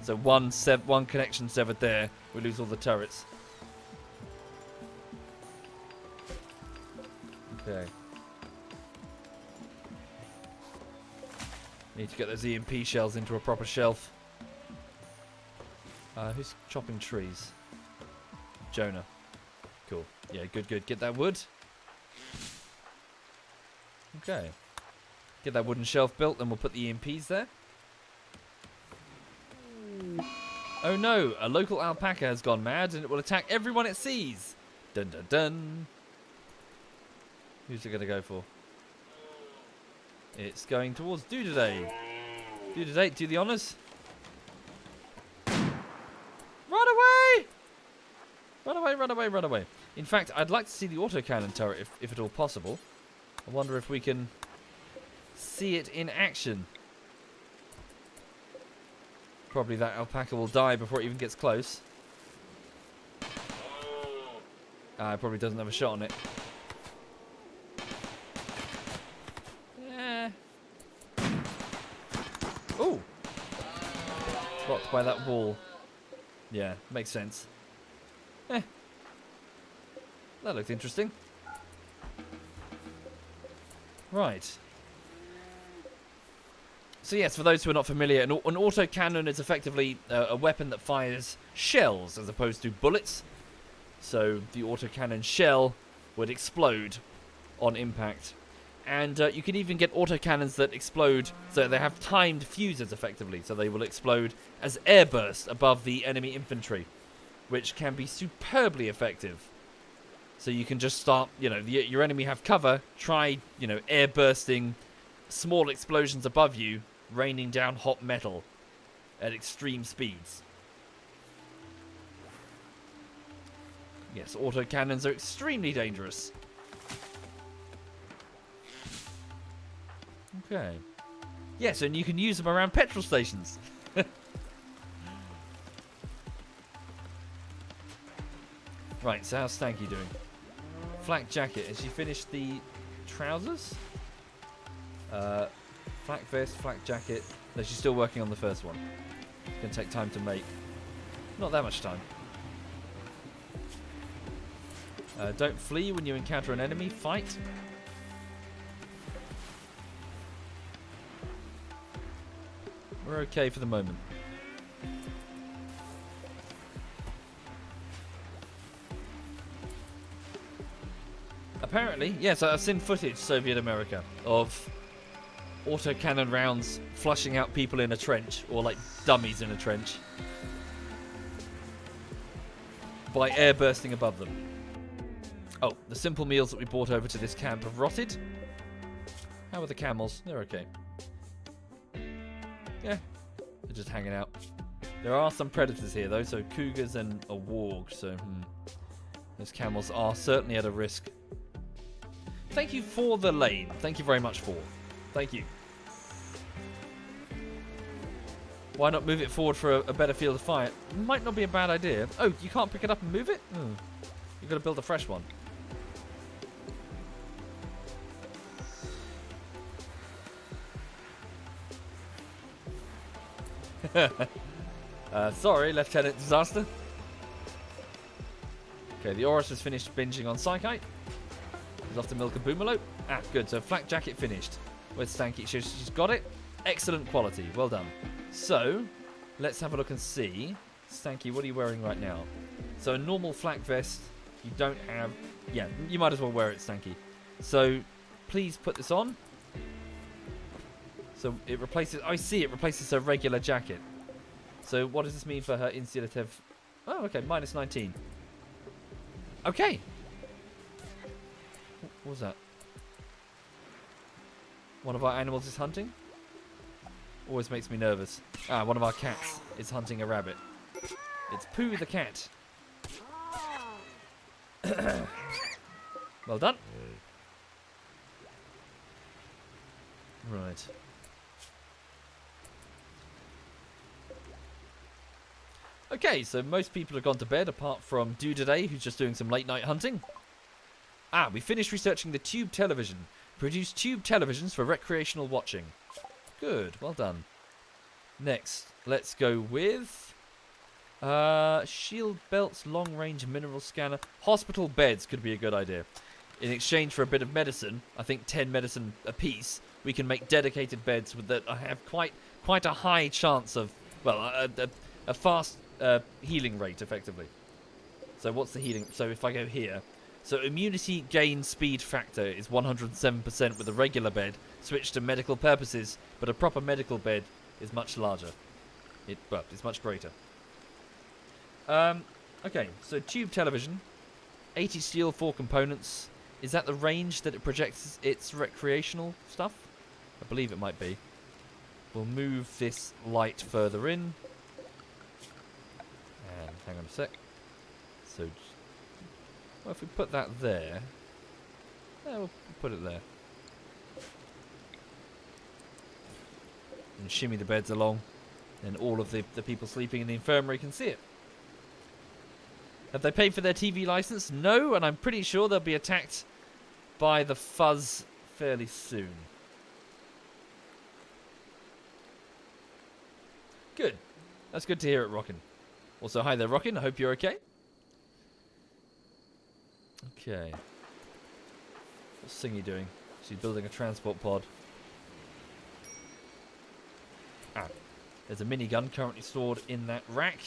So one connection severed there. We lose all the turrets. Okay. Need to get those EMP shells into a proper shelf. Who's chopping trees? Jonah. Cool. Yeah, good, good. Get that wood. Okay. Get that wooden shelf built, then we'll put the EMPs there. Oh no, a local alpaca has gone mad and it will attack everyone it sees. Dun dun dun. Who's it going to go for? It's going towards Dudaday. Dudaday, do the honours. Run away! Run away, run away, run away. In fact, I'd like to see the autocannon turret if at all possible. I wonder if we can see it in action. Probably that alpaca will die before it even gets close. It probably doesn't have a shot on it. Ooh! Blocked by that wall. Yeah, makes sense. That looked interesting. Right. So yes, for those who are not familiar, an autocannon is effectively a weapon that fires shells as opposed to bullets. So the autocannon shell would explode on impact. And you can even get autocannons that explode, so they have timed fuses effectively, so they will explode as airburst above the enemy infantry, which can be superbly effective. So you can just start, your enemy have cover, try, air bursting small explosions above you, raining down hot metal at extreme speeds. Yes, autocannons are extremely dangerous. Okay. Yes, and you can use them around petrol stations. Right, so how's Stanky doing? Flak jacket. Has she finished the trousers? Flak vest, flak jacket. No, she's still working on the first one. It's going to take time to make. Not that much time. Don't flee when you encounter an enemy. Fight. We're okay for the moment. Apparently, yes, I've seen footage, Soviet America, of autocannon rounds flushing out people in a trench, or like dummies in a trench, by air bursting above them. Oh, the simple meals that we brought over to this camp have rotted. How are the camels? They're okay. Yeah, they're just hanging out. There are some predators here though, so cougars and a warg, so those camels are certainly at a risk. Thank you for the lane. Thank you very much for. Thank you. Why not move it forward for a better field of fire? Might not be a bad idea. Oh, you can't pick it up and move it? You've got to build a fresh one. Sorry, Lieutenant Disaster. Okay, the Oris has finished binging on Psychite. He's off to milk a Boomalope. Ah, good. So flak jacket finished. Where's Stanky? She's got it. Excellent quality. Well done. So, let's have a look and see. Stanky, what are you wearing right now? So a normal flak vest. You don't have... Yeah, you might as well wear it, Stanky. So, please put this on. So it replaces... I see, it replaces her regular jacket. So what does this mean for her insulative... Oh, okay, minus 19. Okay. What was that? One of our animals is hunting? Always makes me nervous. Ah, one of our cats is hunting a rabbit. It's Pooh the cat. Well done. Right. Okay, so most people have gone to bed apart from Dude today, who's just doing some late night hunting. Ah, we finished researching the tube television. Produce tube televisions for recreational watching. Good, well done. Next, let's go with shield belts, long range mineral scanner. Hospital beds could be a good idea. In exchange for a bit of medicine, I think 10 medicine apiece, we can make dedicated beds that have quite a high chance of, well, a fast healing rate, effectively. So what's the healing? So if I go here, so immunity gain speed factor is 107% with a regular bed. Switch to medical purposes, but a proper medical bed is much larger. It's much greater. Okay, so tube television, 80 steel, 4 components. Is that the range that it projects its recreational stuff? I believe it might be. We'll move this light further in. And hang on a sec. So, well, if we put that there, yeah, we'll put it there. And shimmy the beds along, then all of the people sleeping in the infirmary can see it. Have they paid for their TV license? No, and I'm pretty sure they'll be attacked by the fuzz fairly soon. Good. That's good to hear it, Rockin'. Also, hi there, Rockin'. I hope you're okay. Okay. What's Singy doing? She's building a transport pod. Ah, there's a minigun currently stored in that rack.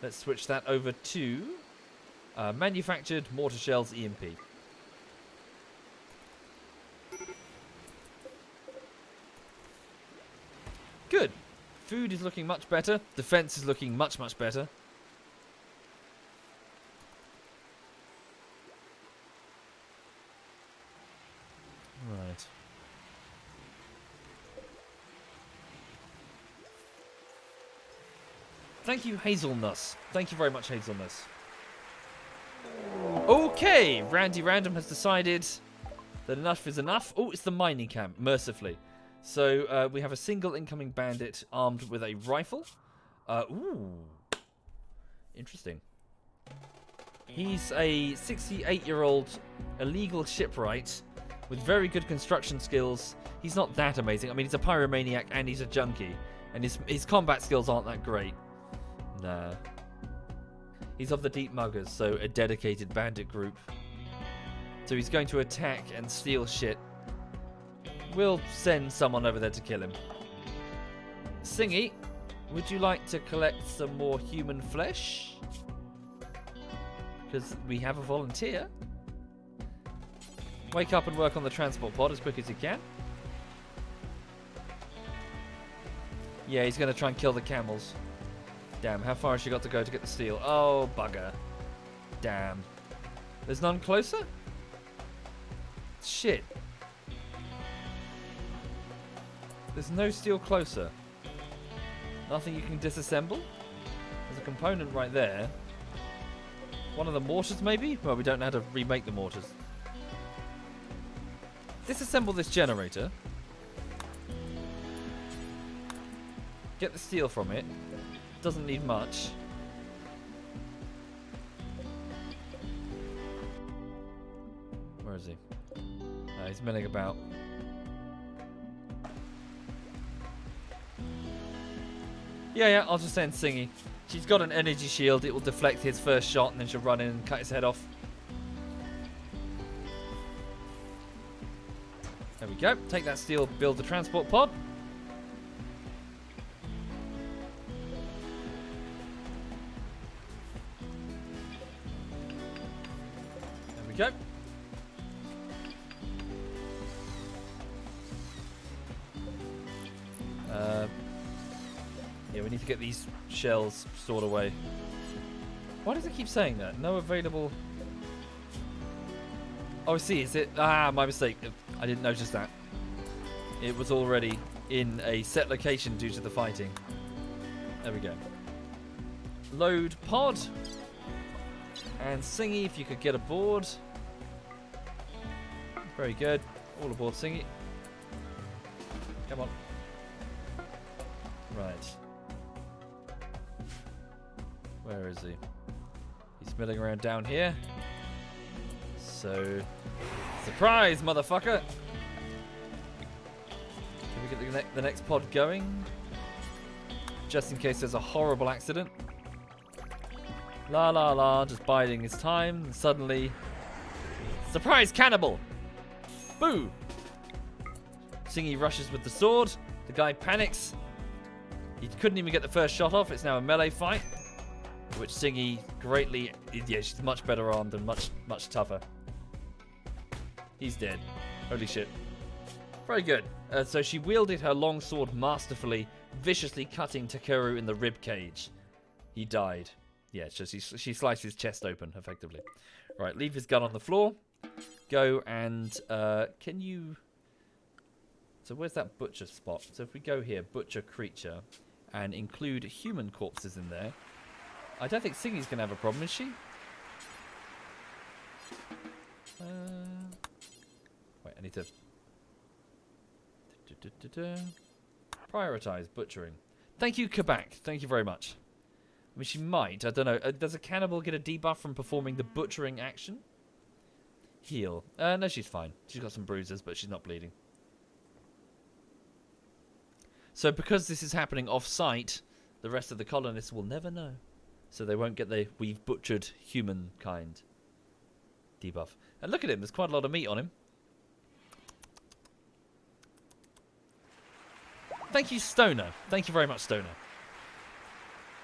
Let's switch that over to manufactured mortar shells EMP. Good. Food is looking much better. Defense is looking much, much better. Right. Thank you, Hazelnuts. Thank you very much, Hazelnuts. Okay, Randy Random has decided that enough is enough. Oh, it's the mining camp, mercifully. So we have a single incoming bandit armed with a rifle. Ooh. Interesting. He's a 68-year-old illegal shipwright with very good construction skills. He's not that amazing. I mean, he's a pyromaniac and he's a junkie. And his combat skills aren't that great. Nah. He's of the Deep Muggers, so a dedicated bandit group. So he's going to attack and steal shit. We'll send someone over there to kill him. Singy, would you like to collect some more human flesh? Because we have a volunteer. Wake up and work on the transport pod as quick as you can. Yeah, he's going to try and kill the camels. Damn, how far has she got to go to get the steel? Oh, bugger. Damn. There's none closer? Shit. There's no steel closer. Nothing you can disassemble? There's a component right there. One of the mortars, maybe? Well, we don't know how to remake the mortars. Disassemble this generator. Get the steel from it. Doesn't need much. Where is he? He's milling about. Yeah, I'll just send Singy. She's got an energy shield. It will deflect his first shot and then she'll run in and cut his head off. There we go. Take that steel, build the transport pod. There we go. Yeah, we need to get these shells stored away. Why does it keep saying that? No available... Oh, I see. Is it... Ah, my mistake. I didn't notice that. It was already in a set location due to the fighting. There we go. Load pod. And Singy, if you could get aboard. Very good. All aboard, Singy. Come on. Right. Where is he? He's milling around down here. So, surprise, motherfucker! Can we get the next pod going? Just in case there's a horrible accident. La la la, just biding his time. And suddenly, surprise cannibal! Boo! Singy rushes with the sword. The guy panics. He couldn't even get the first shot off. It's now a melee fight. Which Singy greatly... Yeah, she's much better armed and much tougher. He's dead. Holy shit. Very good. So she wielded her long sword masterfully, viciously cutting Takeru in the rib cage. He died. Yeah, so she sliced his chest open, effectively. Right, leave his gun on the floor. Go and... can you... So where's that butcher spot? So if we go here, butcher creature, and include human corpses in there... I don't think Singy's going to have a problem, is she? Wait, I need to... Prioritize butchering. Thank you, Kabak. Thank you very much. I mean, she might. I don't know. Does a cannibal get a debuff from performing the butchering action? Heal. No, she's fine. She's got some bruises, but she's not bleeding. So because this is happening off-site, the rest of the colonists will never know. So they won't get the "we've butchered humankind" debuff. And look at him, there's quite a lot of meat on him. Thank you, Stoner. Thank you very much, Stoner.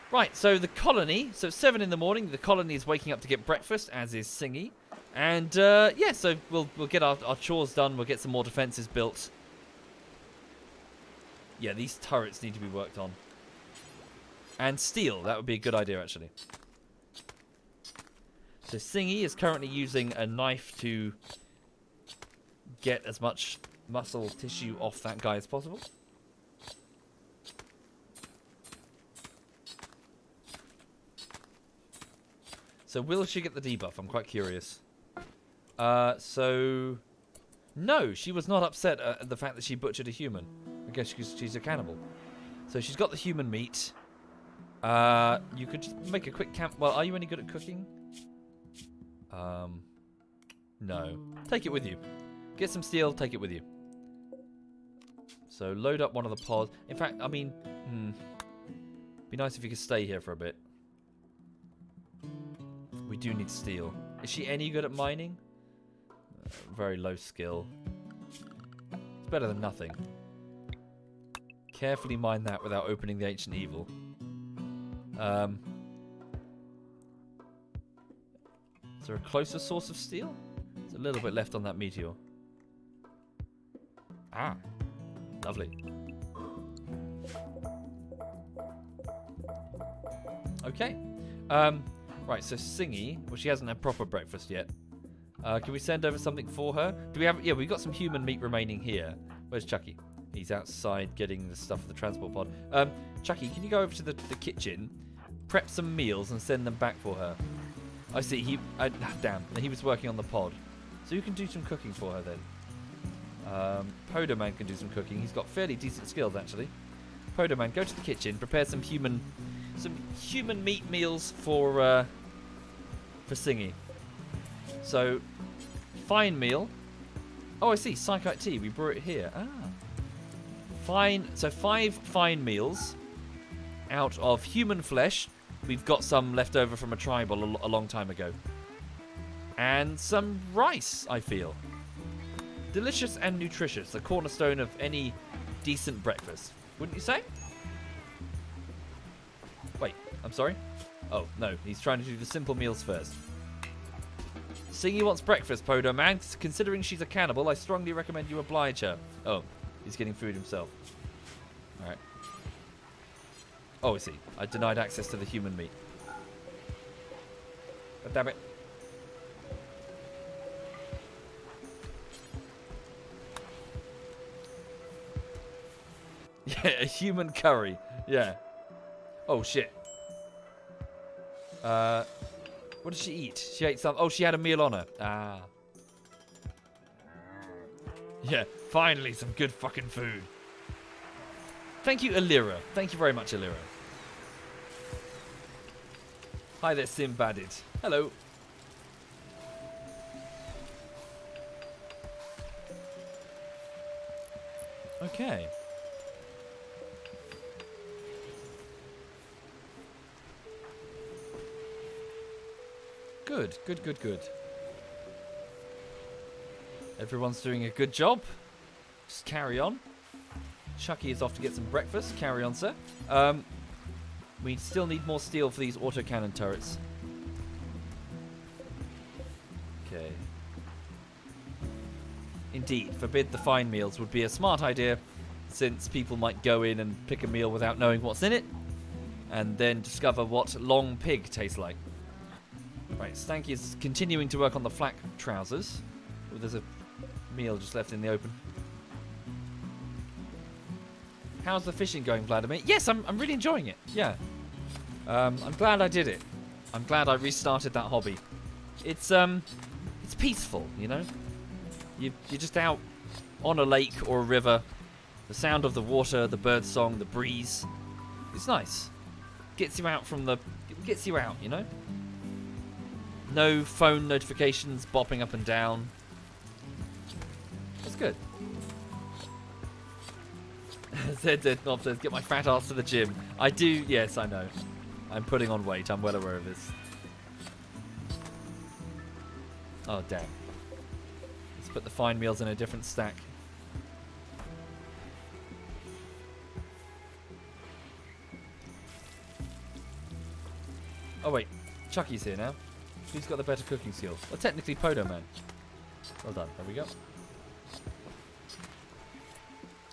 Right, so the colony. So it's 7 in the morning. The colony is waking up to get breakfast, as is Singy. And, yeah, so we'll get our chores done. We'll get some more defenses built. Yeah, these turrets need to be worked on. And steel. That would be a good idea, actually. So Singy is currently using a knife to get as much muscle tissue off that guy as possible. So will she get the debuff? I'm quite curious. So... No, she was not upset at the fact that she butchered a human. I guess she's a cannibal. So she's got the human meat. You could just make a quick camp... Well, are you any good at cooking? No. Take it with you. Get some steel, take it with you. So load up one of the pods. In fact, I mean... Be nice if you could stay here for a bit. We do need steel. Is she any good at mining? Very low skill. It's better than nothing. Carefully mine that without opening the ancient evil. Is there a closer source of steel? There's a little bit left on that meteor. Ah, lovely. Okay. Right, so Singy, well, she hasn't had proper breakfast yet. Can we send over something for her? Do we have... Yeah, we've got some human meat remaining here. Where's Chucky? He's outside getting the stuff for the transport pod. Chucky, can you go over to the kitchen, prep some meals, and send them back for her? I see. Damn. He was working on the pod. So you can do some cooking for her then. Podoman can do some cooking. He's got fairly decent skills, actually. Podoman, go to the kitchen, prepare some human meat meals for Singy. So, fine meal. Oh, I see. Psychite tea. We brought it here. Ah. Fine. So 5 fine meals out of human flesh. We've got some left over from a tribal a long time ago. And some rice, I feel. Delicious and nutritious. The cornerstone of any decent breakfast. Wouldn't you say? Wait, I'm sorry? Oh, no. He's trying to do the simple meals first. Singy wants breakfast, Podo Man. Considering she's a cannibal, I strongly recommend you oblige her. Oh, he's getting food himself. Alright. Oh, I see. I denied access to the human meat. Oh, damn it. Yeah, a human curry. Yeah. Oh, shit. What did she eat? She ate some... Oh, she had a meal on her. Ah. Yeah, finally some good fucking food. Thank you, Alira. Thank you very much, Alira. Hi there, Simbadded. Hello. Okay. Good, good, good, good. Everyone's doing a good job. Just carry on. Chucky is off to get some breakfast. Carry on, sir. We still need more steel for these autocannon turrets. Okay. Indeed, forbid the fine meals would be a smart idea, since people might go in and pick a meal without knowing what's in it, and then discover what long pig tastes like. Right, Stanky is continuing to work on the flak trousers. Oh, there's a meal just left in the open. How's the fishing going, Vladimir? Yes, I'm really enjoying it. Yeah. I'm glad I did it. I'm glad I restarted that hobby. It's peaceful, you know? You're just out on a lake or a river. The sound of the water, the bird song, the breeze. It's nice. Gets you out, you know? No phone notifications bopping up and down. That's good. Zed Knob says, get my fat ass to the gym. I do, yes, I know. I'm putting on weight. I'm well aware of this. Oh, damn. Let's put the fine meals in a different stack. Oh wait, Chucky's here now. Who's got the better cooking skills? Well, technically Podo Man. Well done. There we go.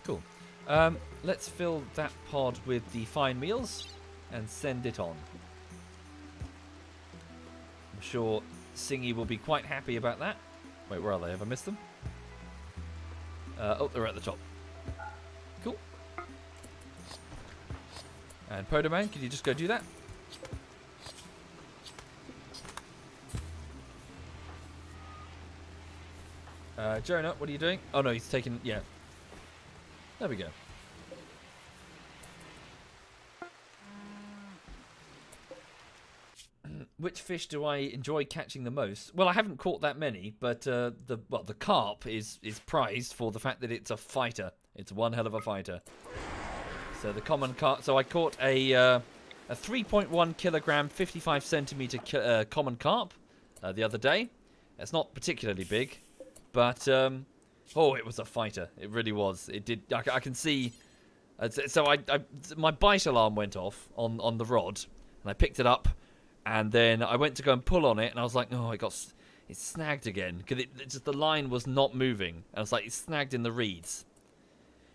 Cool. Let's fill that pod with the fine meals and send it on. I'm sure Singy will be quite happy about that. Wait, where are they? Have I missed them? Oh, they're at the top. Cool. And Podo Man, can you just go do that? Jonah, what are you doing? Oh no, he's taking... Yeah. There we go. Which fish do I enjoy catching the most? Well, I haven't caught that many, but the carp is prized for the fact that it's a fighter. It's one hell of a fighter. So the common carp. So I caught a 3.1 kilogram, 55 centimeter common carp the other day. It's not particularly big, but oh, it was a fighter. It really was. It did. I can see. So my bite alarm went off on the rod, and I picked it up. And then I went to go and pull on it, and I was like, "Oh, it's snagged again." Because just the line was not moving. And I was like, "It's snagged in the reeds."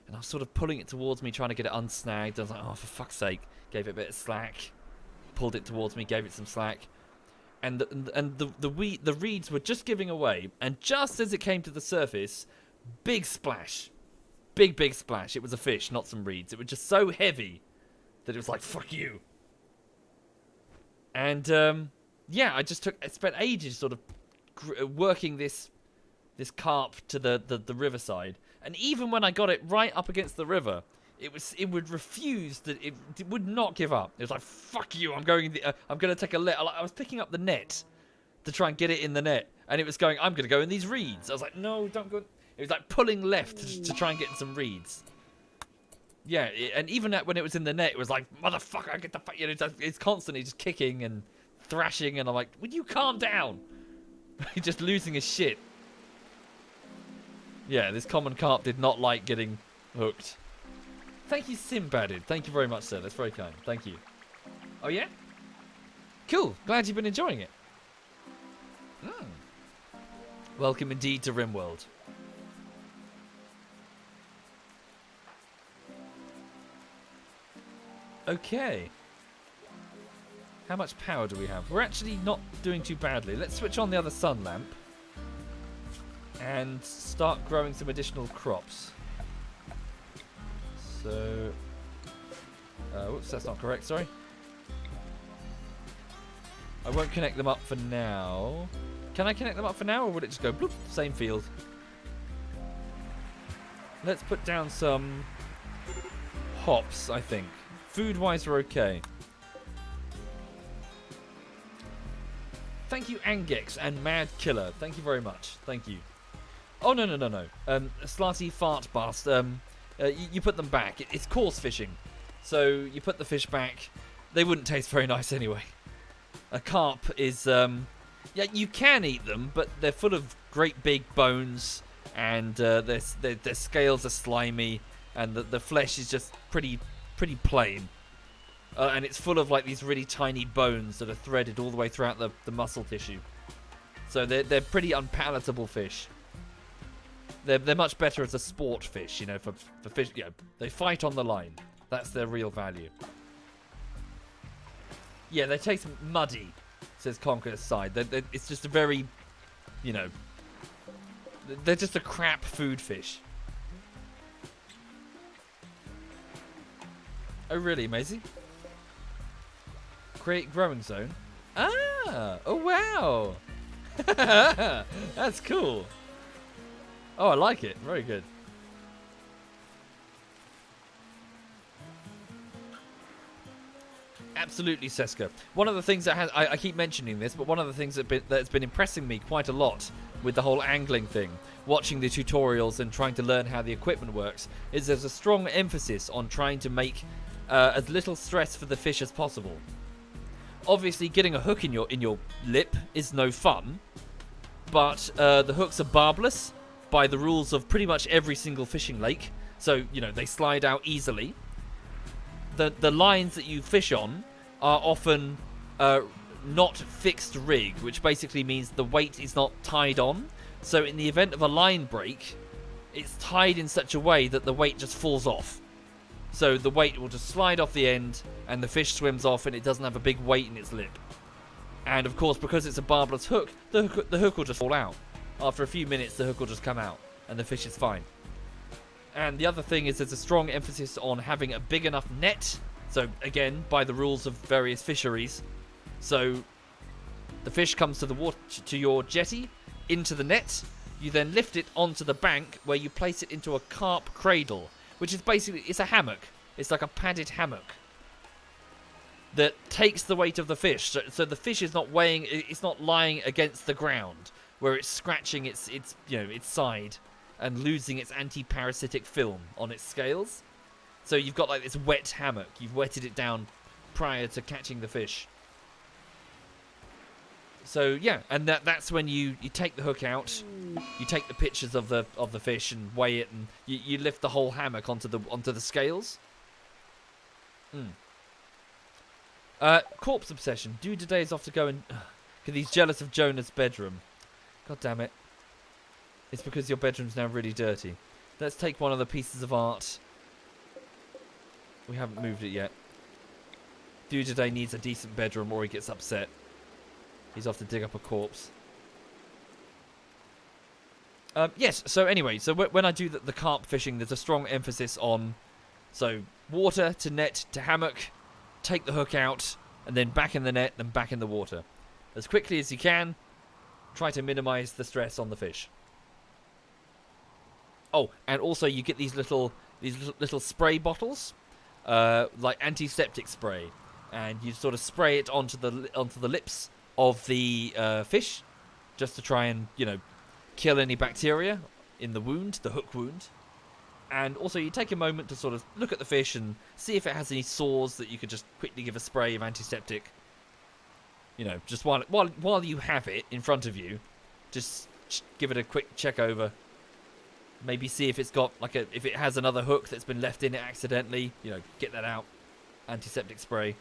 And I was sort of pulling it towards me, trying to get it unsnagged. I was like, "Oh, for fuck's sake!" Gave it a bit of slack. Pulled it towards me, gave it some slack. And the reeds were just giving away. And just as it came to the surface, big splash, big splash. It was a fish, not some reeds. It was just so heavy that it was like, "Fuck you." And yeah, I spent ages sort of working this carp to the riverside, and even when I got it right up against the river, it would refuse. It would not give up. It was like, "Fuck you! I'm going to take a let." I was picking up the net to try and get it in the net, and it was going, "I'm going to go in these reeds." I was like, "No, don't go." It was like pulling left to try and get in some reeds. Yeah, and even when it was in the net, it was like, "Motherfucker, get the fuck!" You know, it's constantly just kicking and thrashing, and I'm like, "Would you calm down?" Just losing his shit. Yeah, this common carp did not like getting hooked. Thank you, Simbaded. Thank you very much, sir. That's very kind. Thank you. Oh yeah? Cool. Glad you've been enjoying it. Welcome indeed to RimWorld. Okay. How much power do we have? We're actually not doing too badly. Let's switch on the other sun lamp and start growing some additional crops. So, whoops, that's not correct, sorry. I won't connect them up for now. Can I connect them up for now, or would it just go bloop, same field? Let's put down some hops, I think. Food-wise, we're okay. Thank you, Angex and Mad Killer. Thank you very much. Thank you. Oh, no. Slarty Fart Bast. You put them back. It's coarse fishing. So you put the fish back. They wouldn't taste very nice anyway. A carp is... yeah, you can eat them, but they're full of great big bones. And their scales are slimy. And the flesh is just pretty plain. And it's full of like these really tiny bones that are threaded all the way throughout the muscle tissue. So they're pretty unpalatable fish. They're much better as a sport fish, you know, for fish. You know, they fight on the line. That's their real value. Yeah, they taste muddy, says Conqueror's Side. It's just a very, you know, they're just a crap food fish. Oh really, Maisie? Create growing zone. Ah! Oh wow! That's cool. Oh, I like it. Very good. Absolutely, Seska. One of the things that I keep mentioning this, but one of the things that's been impressing me quite a lot with the whole angling thing, watching the tutorials and trying to learn how the equipment works, is there's a strong emphasis on trying to make as little stress for the fish as possible. Obviously, getting a hook in your lip is no fun, but the hooks are barbless by the rules of pretty much every single fishing lake, so you know they slide out easily. The lines that you fish on are often not fixed rig, which basically means the weight is not tied on. So in the event of a line break, it's tied in such a way that the weight just falls off. So the weight will just slide off the end, and the fish swims off, and it doesn't have a big weight in its lip. And of course, because it's a barbless hook, the hook will just fall out. After a few minutes, the hook will just come out, and the fish is fine. And the other thing is there's a strong emphasis on having a big enough net. So again, by the rules of various fisheries. So the fish comes to the water, to your jetty, into the net. You then lift it onto the bank where you place it into a carp cradle, which is basically, it's a hammock. It's like a padded hammock that takes the weight of the fish. So the fish is not weighing, it's not lying against the ground where it's scratching its side and losing its anti-parasitic film on its scales. So you've got like this wet hammock. You've wetted it down prior to catching the fish. So yeah, and that's when you take the hook out, you take the pictures of the fish and weigh it, and you lift the whole hammock onto the scales. Corpse obsession. Dude today is off to go and because he's jealous of Jonah's bedroom. God damn it! It's because your bedroom's now really dirty. Let's take one of the pieces of art. We haven't moved it yet. Dude today needs a decent bedroom, or he gets upset. He's off to dig up a corpse. Yes, so anyway, so when I do the carp fishing, there's a strong emphasis on, so water to net to hammock, take the hook out, and then back in the net, then back in the water. As quickly as you can, try to minimize the stress on the fish. Oh, and also you get these little spray bottles, like antiseptic spray, and you sort of spray it onto the lips of the fish, just to try and, kill any bacteria in the wound, the hook wound. And also you take a moment to sort of look at the fish and see if it has any sores that you could just quickly give a spray of antiseptic. Just while you have it in front of you, just give it a quick check over. Maybe see if it's got if it has another hook that's been left in it accidentally, get that out. Antiseptic spray.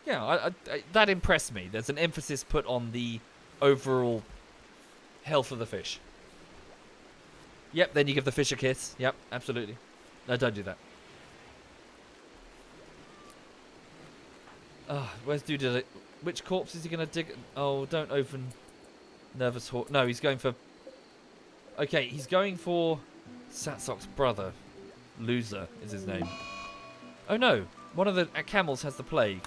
Yeah, that impressed me. There's an emphasis put on the overall health of the fish. Yep, then you give the fish a kiss. Yep, absolutely. No, don't do that. Where's Dude? Which corpse is he going to dig? Oh, don't open Nervous Horse. No, he's going for... Okay, he's going for Satsok's brother. Loser is his name. Oh no, one of the camels has the plague.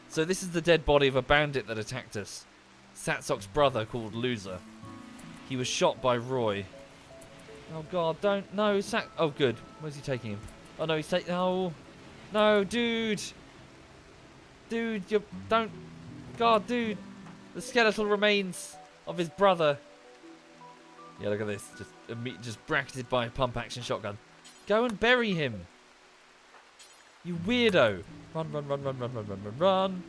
So this is the dead body of a bandit that attacked us. Satsok's brother called Loser. He was shot by Roy. Oh god, don't... No, Oh good. Where's he taking him? Oh no, he's taking... Oh. No, dude. Dude, you don't... God, dude. The skeletal remains of his brother. Yeah, look at this. Just bracketed by a pump-action shotgun. Go and bury him. You weirdo. Run, run, run, run, run, run, run, run, run.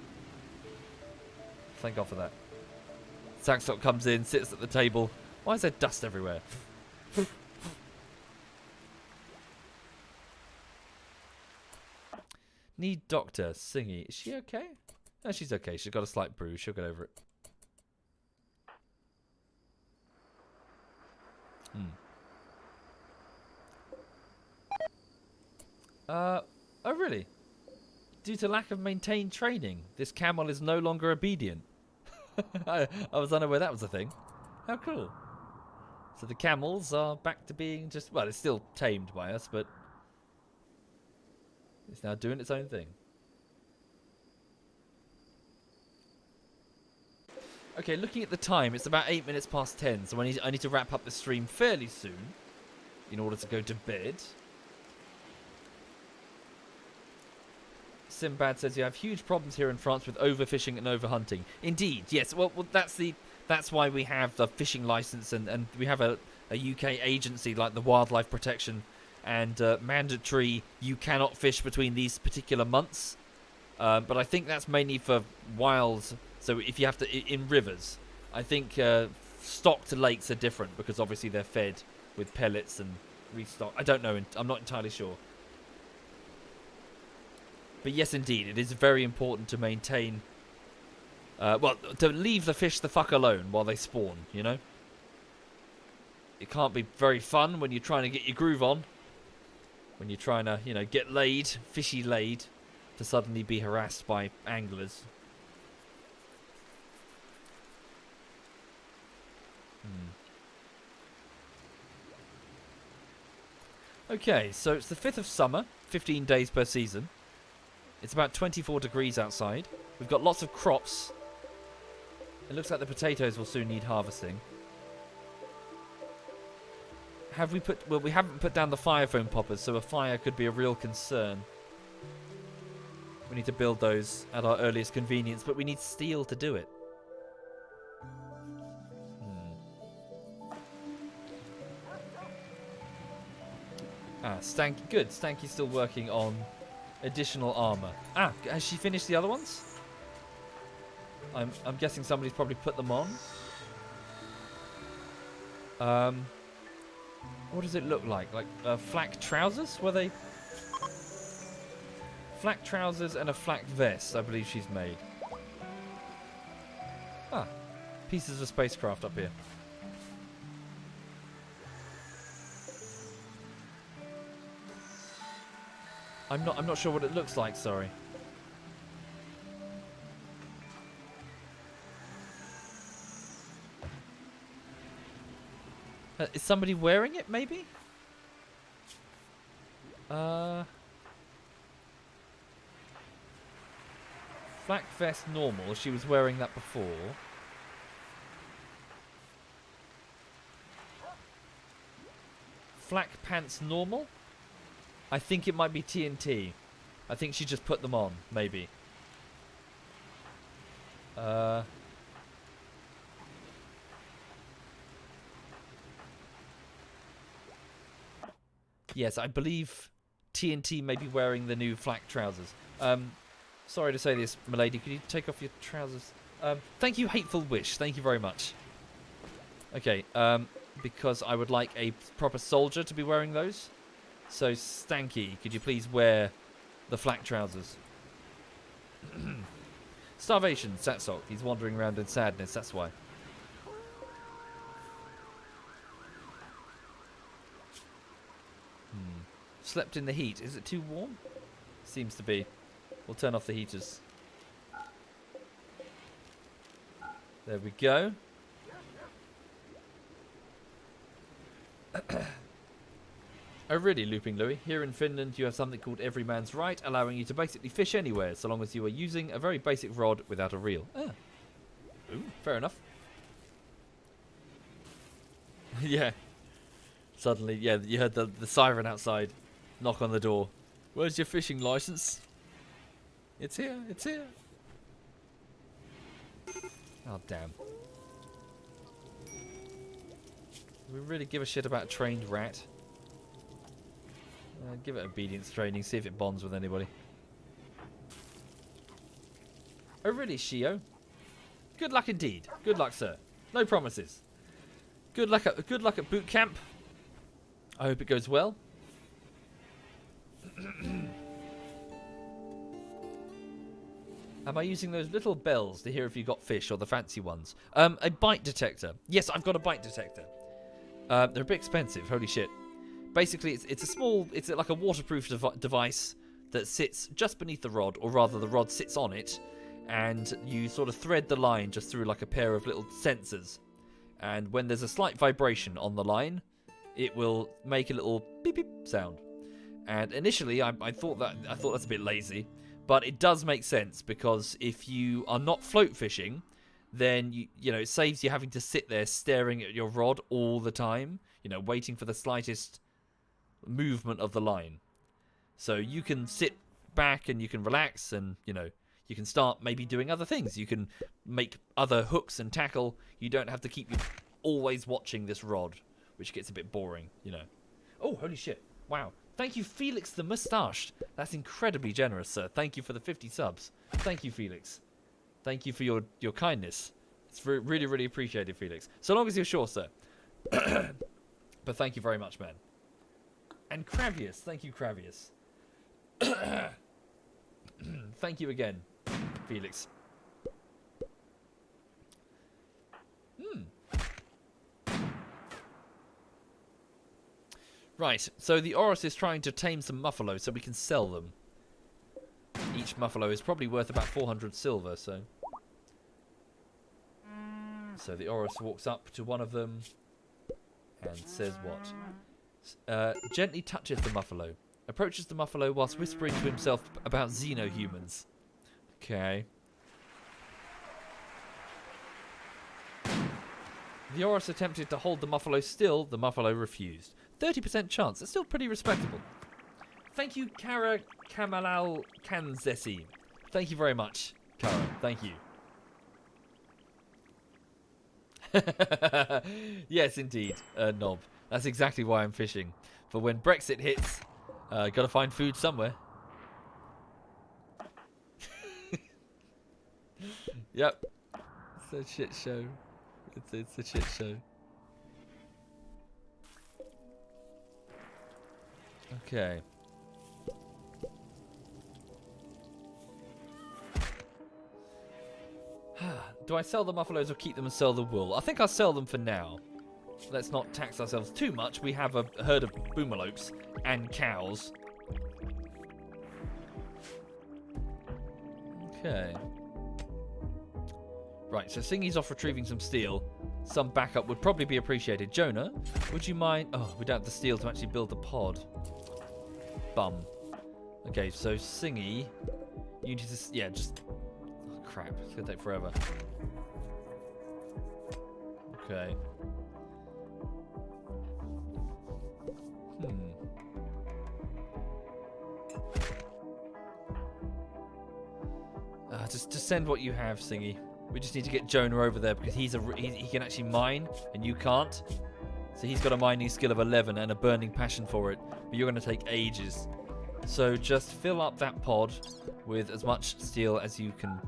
Thank God for that. Saxok comes in, sits at the table. Why is there dust everywhere? Need doctor. Singy. Is she okay? No, she's okay. She's got a slight bruise. She'll get over it. Oh really? Due to lack of maintained training, this camel is no longer obedient. I was unaware that was a thing. How cool. So the camels are back to being just... Well, it's still tamed by us, but... It's now doing its own thing. Okay, looking at the time, it's about 8 minutes past 10, so I need to wrap up the stream fairly soon in order to go to bed. Simbad says you have huge problems here in France with overfishing and overhunting. Indeed, yes. Well, that's why we have the fishing license and we have a UK agency like the Wildlife Protection and mandatory you cannot fish between these particular months. But I think that's mainly for wild. So if you have to in rivers, I think stocked lakes are different because obviously they're fed with pellets and restock. I don't know. I'm not entirely sure. But yes, indeed, it is very important to maintain... well, to leave the fish the fuck alone while they spawn, you know? It can't be very fun when you're trying to get your groove on. When you're trying to, you know, get laid, fishy laid, to suddenly be harassed by anglers. Okay, so it's the 5th of summer, 15 days per season. It's about 24 degrees outside. We've got lots of crops. It looks like the potatoes will soon need harvesting. Have we put... Well, we haven't put down the fire foam poppers, so a fire could be a real concern. We need to build those at our earliest convenience, but we need steel to do it. Ah, Stanky. Good. Stanky's still working on additional armor. Ah, has she finished the other ones? I'm guessing somebody's probably put them on. What does it look like? Like flak trousers? Were they? Flak trousers and a flak vest, I believe she's made. Ah, pieces of spacecraft up here. I'm not sure what it looks like, sorry. Is somebody wearing it, maybe? Flak vest normal. She was wearing that before. Flak pants normal? I think it might be TNT. I think she just put them on, maybe. Yes, I believe TNT may be wearing the new flak trousers. Sorry to say this, milady. Could you take off your trousers? Thank you, Hateful Wish. Thank you very much. Okay, because I would like a proper soldier to be wearing those. So, Stanky, could you please wear the flak trousers? Starvation, Satsok. He's wandering around in sadness, that's why. Slept in the heat. Is it too warm? Seems to be. We'll turn off the heaters. There we go. Oh really, Looping Louie? Here in Finland you have something called Every Man's Right, allowing you to basically fish anywhere, so long as you are using a very basic rod without a reel. Ah. Ooh, fair enough. Yeah. Suddenly, yeah, you heard the siren outside. Knock on the door. Where's your fishing license? It's here, it's here. Oh, damn. Do we really give a shit about a trained rat? Give it obedience training, see if it bonds with anybody. Oh really, Shio? Good luck indeed. Good luck, sir. No promises. Good luck at boot camp. I hope it goes well. Am I using those little bells to hear if you got fish, or the fancy ones? A bite detector. Yes, I've got a bite detector. They're a bit expensive. Holy shit. Basically, it's like a waterproof device that sits just beneath the rod, or rather the rod sits on it, and you sort of thread the line just through like a pair of little sensors. And when there's a slight vibration on the line, it will make a little beep beep sound. And initially, I thought that's a bit lazy, but it does make sense, because if you are not float fishing, then you know it saves you having to sit there staring at your rod all the time, you know, waiting for the slightest movement of the line. So you can sit back and you can relax, and you know you can start maybe doing other things. You can make other hooks and tackle. You don't have to keep always watching this rod, which gets a bit boring, you know. Oh, holy shit. Wow. Thank you, Felix the Moustache. That's incredibly generous, sir. Thank you for the 50 subs. Thank you, Felix. Thank you for your kindness. It's really, really appreciated, Felix. So long as you're sure, sir. But thank you very much, man. And Cravius. Thank you, Cravius. Thank you again, Felix. Right, so the Oris is trying to tame some muffalo so we can sell them. Each muffalo is probably worth about 400 silver, so... So the Oris walks up to one of them and says what? Gently touches the muffalo. Approaches the muffalo whilst whispering to himself about xenohumans. Okay. The Oris attempted to hold the muffalo still. The muffalo refused. 30% chance. That's still pretty respectable. Thank you, Kara Kamalal Kanzesi. Thank you very much, Kara. Thank you. Yes, indeed, Knob. That's exactly why I'm fishing. For when Brexit hits, gotta find food somewhere. Yep. It's a shit show. It's a shit show. Okay. Do I sell the muffalos or keep them and sell the wool? I think I'll sell them for now. Let's not tax ourselves too much. We have a herd of boomalopes and cows. Okay. Right, so Singy's off retrieving some steel. Some backup would probably be appreciated. Jonah, would you mind... Oh, we don't have the steel to actually build the pod. Bum. Okay, so Singy, you need to... Yeah, just... Oh, crap. It's going to take forever. Okay. Just send what you have, Singy. We just need to get Jonah over there because he can actually mine and you can't. So he's got a mining skill of 11 and a burning passion for it. But you're going to take ages. So just fill up that pod with as much steel as you can.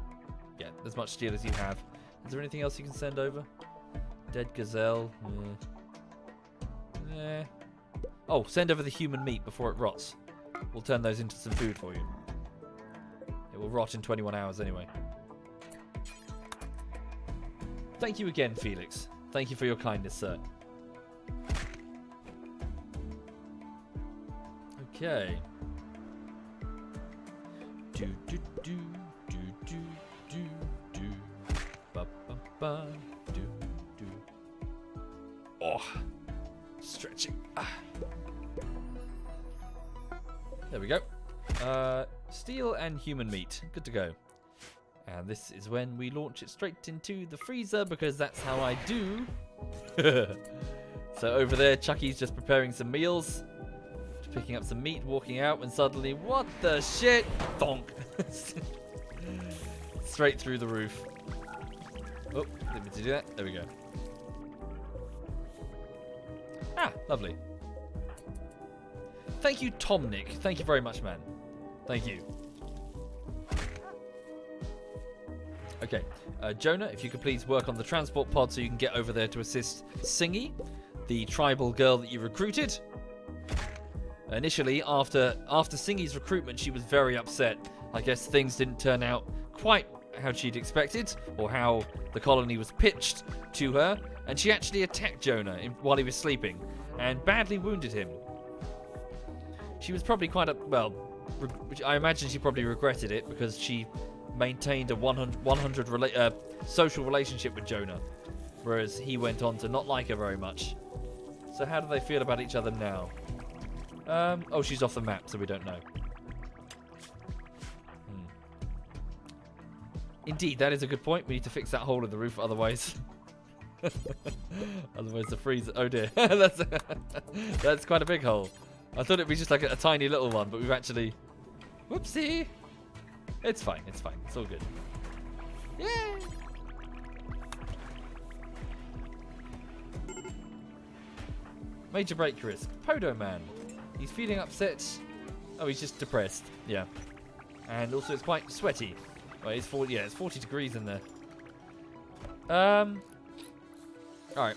Yeah, as much steel as you have. Is there anything else you can send over? Dead gazelle. Yeah. Oh, send over the human meat before it rots. We'll turn those into some food for you. It will rot in 21 hours anyway. Thank you again, Felix. Thank you for your kindness, sir. Okay. Do do do do do do do ba ba ba do do. Oh, stretching. Ah. There we go. Steel and human meat. Good to go. And this is when we launch it straight into the freezer because that's how I do. So over there, Chucky's just preparing some meals. Just picking up some meat, walking out, and suddenly, what the shit? Thonk. Straight through the roof. Oh, didn't mean to do that. There we go. Ah, lovely. Thank you, Tom Nick. Thank you very much, man. Thank you. Okay, Jonah, if you could please work on the transport pod so you can get over there to assist Singy, the tribal girl that you recruited. Initially, after Singy's recruitment, she was very upset. I guess things didn't turn out quite how she'd expected, or how the colony was pitched to her, and she actually attacked Jonah while he was sleeping, and badly wounded him. She was probably quite I imagine she probably regretted it because she maintained a 100 social relationship with Jonah, whereas he went on to not like her very much. So how do they feel about each other now? Oh, she's off the map, so we don't know. Indeed, that is a good point. We need to fix that hole in the roof, otherwise... otherwise the freezer... Oh dear, that's quite a big hole. I thought it'd be just like a tiny little one, but we've actually... Whoopsie! It's fine, it's fine. It's all good. Yay! Major break risk. Podo Man. He's feeling upset. Oh, he's just depressed. Yeah. And also it's quite sweaty. Well, it's 40 degrees in there. Alright.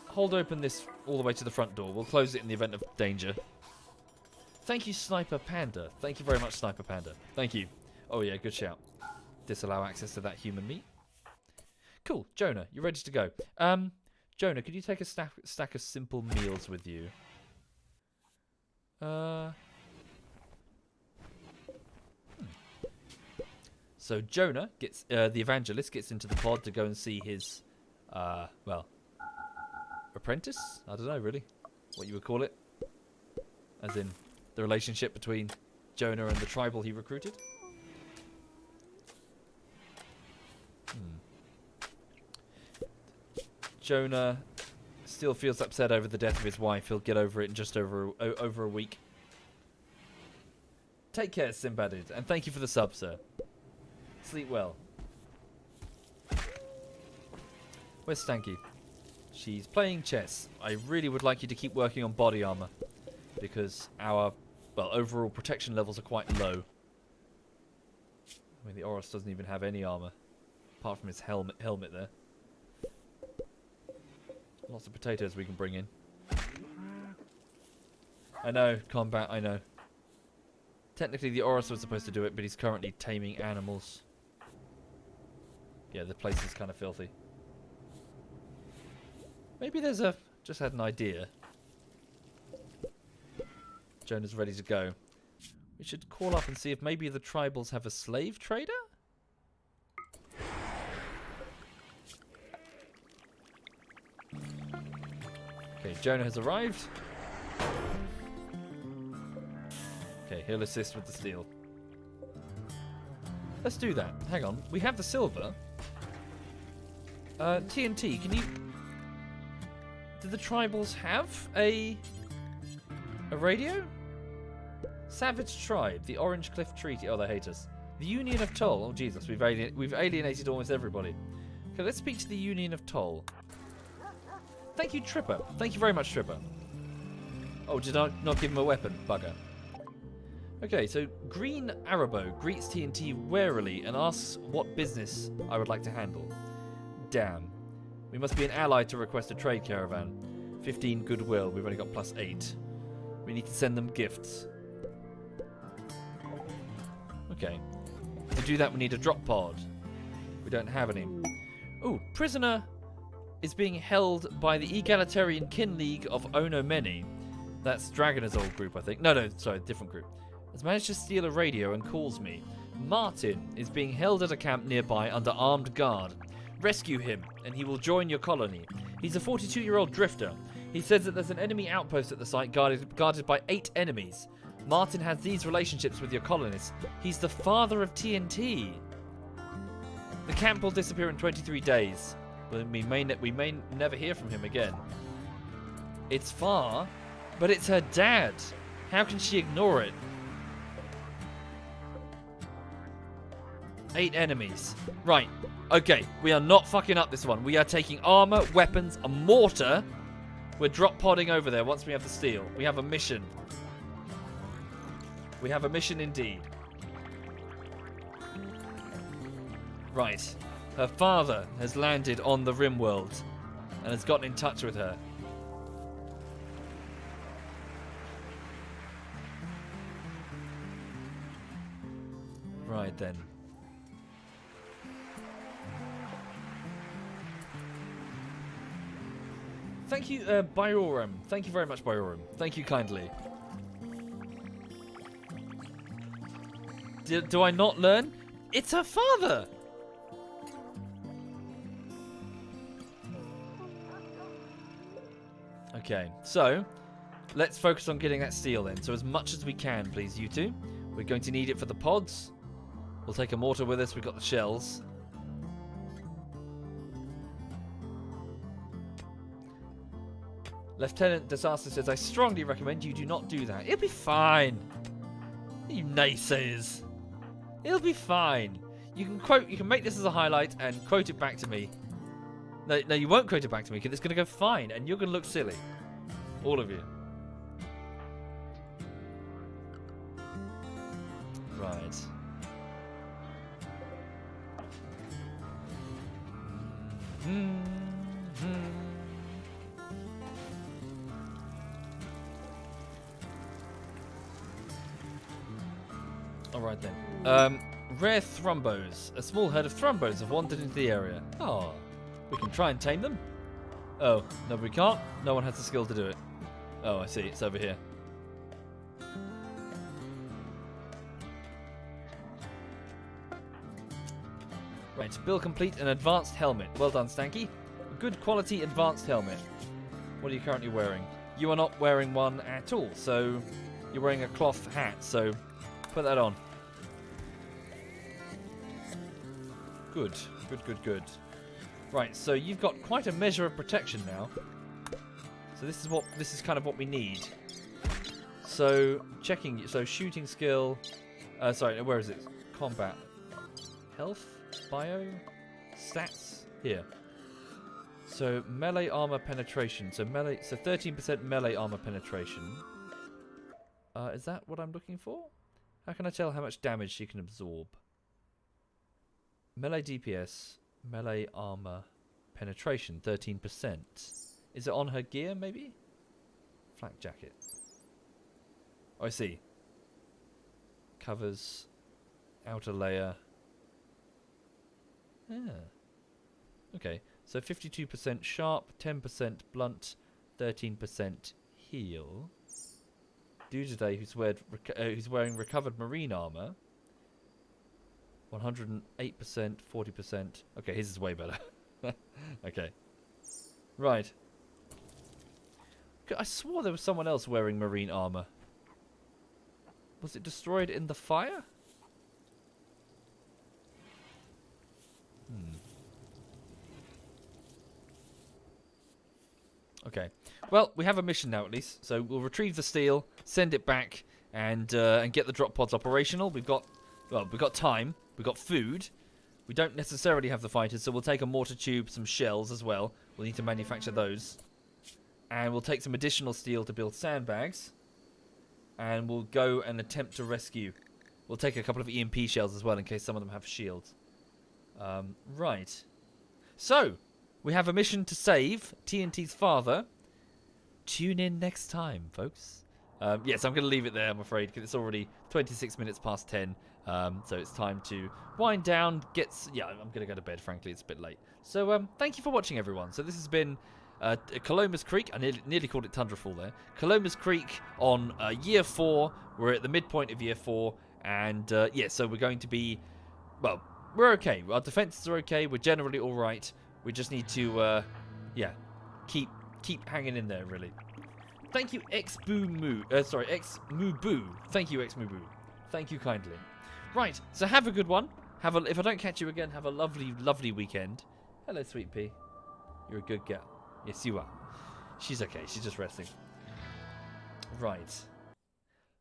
Hold open this all the way to the front door. We'll close it in the event of danger. Thank you, Sniper Panda. Thank you very much, Sniper Panda. Thank you. Oh yeah, good shout. Disallow access to that human meat. Cool, Jonah, you're ready to go. Jonah, could you take a stack of simple meals with you? So Jonah gets the evangelist gets into the pod to go and see his well, apprentice? I don't know really what you would call it. As in the relationship between Jonah and the tribal he recruited. Jonah still feels upset over the death of his wife. He'll get over it in just over a week. Take care, Simbadid, and thank you for the sub, sir. Sleep well. Where's Stanky? She's playing chess. I really would like you to keep working on body armor, because our, well, overall protection levels are quite low. I mean, the Oros doesn't even have any armor, apart from his helmet there. Lots of potatoes we can bring in. I know, combat, I know. Technically the Oros was supposed to do it, but he's currently taming animals. Yeah, the place is kind of filthy. Maybe there's a... just had an idea. Jonah's ready to go. We should call up and see if maybe the tribals have a slave trader? Okay, Jonah has arrived. Okay, he'll assist with the steel. Let's do that. Hang on. We have the silver. TNT, can you... Do the tribals have a radio? Savage Tribe, the Orange Cliff Treaty. Oh, they hate us. The Union of Toll. Oh, Jesus, we've alienated almost everybody. Okay, let's speak to the Union of Toll. Thank you, Tripper. Thank you very much, Tripper. Oh, did I not give him a weapon? Bugger. Okay, so Green Arabo greets TNT warily and asks what business I would like to handle. Damn. We must be an ally to request a trade caravan. 15 goodwill. We've only got +8. We need to send them gifts. Okay. To do that, we need a drop pod. We don't have any. Ooh, prisoner is being held by the Egalitarian Kin League of Ono Meni. That's Dragoner's old group, I think. No, sorry, different group. Has managed to steal a radio and calls me. Martin is being held at a camp nearby under armed guard. Rescue him, and he will join your colony. He's a 42-year-old drifter. He says that there's an enemy outpost at the site guarded by 8 enemies. Martin has these relationships with your colonists. He's the father of TNT. The camp will disappear in 23 days. But we may never hear from him again. It's far, but it's her dad. How can she ignore it? 8 enemies. Right. Okay, we are not fucking up this one. We are taking armor, weapons, a mortar. We're drop podding over there once we have the steel. We have a mission. We have a mission indeed. Right. Her father has landed on the RimWorld and has gotten in touch with her. Right then. Thank you, Biorum. Thank you very much, Biorum. Thank you kindly. Do I not learn? It's her father! Okay, so let's focus on getting that steel then. So as much as we can, please, you two. We're going to need it for the pods. We'll take a mortar with us. We've got the shells. Lieutenant Disaster says, I strongly recommend you do not do that. It'll be fine. You naysayers. It'll be fine. You can make this as a highlight and quote it back to me. No, you won't quote it back to me because it's going to go fine and you're going to look silly. All of you. Right. Alright then. Rare thrumbos. A small herd of thrumbos have wandered into the area. Oh, we can try and tame them? Oh, no we can't. No one has the skill to do it. Oh, I see. It's over here. Right, build complete an advanced helmet. Well done, Stanky. A good quality advanced helmet. What are you currently wearing? You are not wearing one at all, so you're wearing a cloth hat, so put that on. Good, good, good, good. Right, so you've got quite a measure of protection now. So this is kind of what we need. So checking, so shooting skill. Sorry, where is it? Combat, health, bio, stats here. So melee armor penetration. So 13% melee armor penetration. Is that what I'm looking for? How can I tell how much damage she can absorb? Melee DPS, melee armor penetration, 13%. Is it on her gear, maybe? Flak jacket. Oh, I see. Covers, outer layer. Yeah. Okay, so 52% sharp, 10% blunt, 13% heal. Dude today who's wearing recovered marine armor. 108%, 40%. Okay, his is way better. Okay. Right. I swore there was someone else wearing marine armor. Was it destroyed in the fire? Okay. Well, we have a mission now at least. So we'll retrieve the steel, send it back, and get the drop pods operational. We've got time. We've got food. We don't necessarily have the fighters, so we'll take a mortar tube, some shells as well. We'll need to manufacture those. And we'll take some additional steel to build sandbags. And we'll go and attempt to rescue. We'll take a couple of EMP shells as well in case some of them have shields. Right. So, we have a mission to save TNT's father. Tune in next time, folks. Yes, I'm going to leave it there, I'm afraid, because it's already 26 minutes past 10. So it's time to wind down. I'm going to go to bed, frankly. It's a bit late. So thank you for watching, everyone. So this has been Caloma's Creek. I nearly called it Tundrafall there. Caloma's Creek on Year 4. We're at the midpoint of Year 4. And, so we're going to be... Well, we're okay. Our defenses are okay. We're generally all right. We just need to, keep hanging in there, really. Thank you, Xmubu. Thank you, Xmubu. Thank you kindly. Right, so have a good one. If I don't catch you again, have a lovely, lovely weekend. Hello, Sweet Pea. You're a good girl. Yes, you are. She's okay. She's just resting. Right.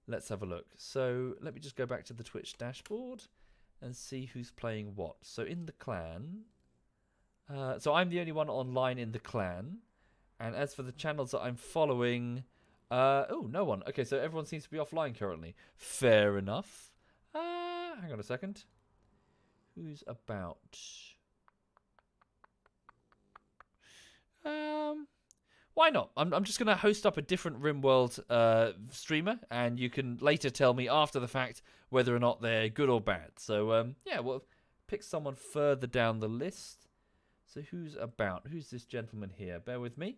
Let's have a look. So let me just go back to the Twitch dashboard and see who's playing what. So in the clan... so I'm the only one online in the clan. And as for the channels that I'm following... no one. Okay, so everyone seems to be offline currently. Fair enough. Hang on a second. Who's about? Why not? I'm just going to host up a different RimWorld streamer, and you can later tell me after the fact whether or not they're good or bad. So, we'll pick someone further down the list. So who's about? Who's this gentleman here? Bear with me.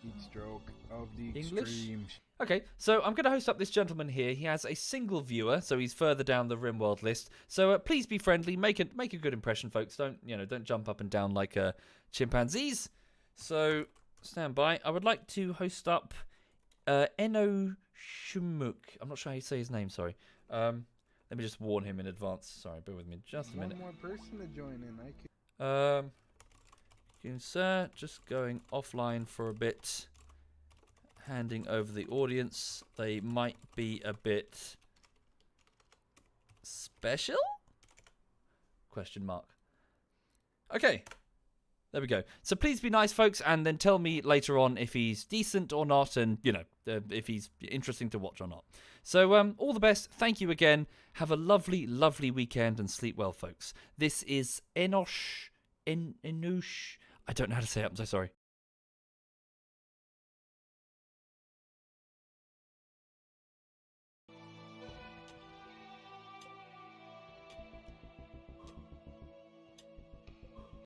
Heat stroke of the English? extreme. Okay, so I'm going to host up this gentleman here. He has a single viewer, so he's further down the RimWorld list. So please be friendly, make a good impression, folks. Don't jump up and down like chimpanzees. So stand by. I would like to host up Eno Shumuk. I'm not sure how you say his name. Sorry. Let me just warn him in advance. Sorry, bear with me just a minute. One more person to join in. Sir, just going offline for a bit. Handing over the audience. They might be a bit special? Question mark. Okay. There we go. So please be nice, folks, and then tell me later on if he's decent or not, and, if he's interesting to watch or not. So, all the best. Thank you again. Have a lovely, lovely weekend, and sleep well, folks. This is Enosh. I don't know how to say it. I'm so sorry.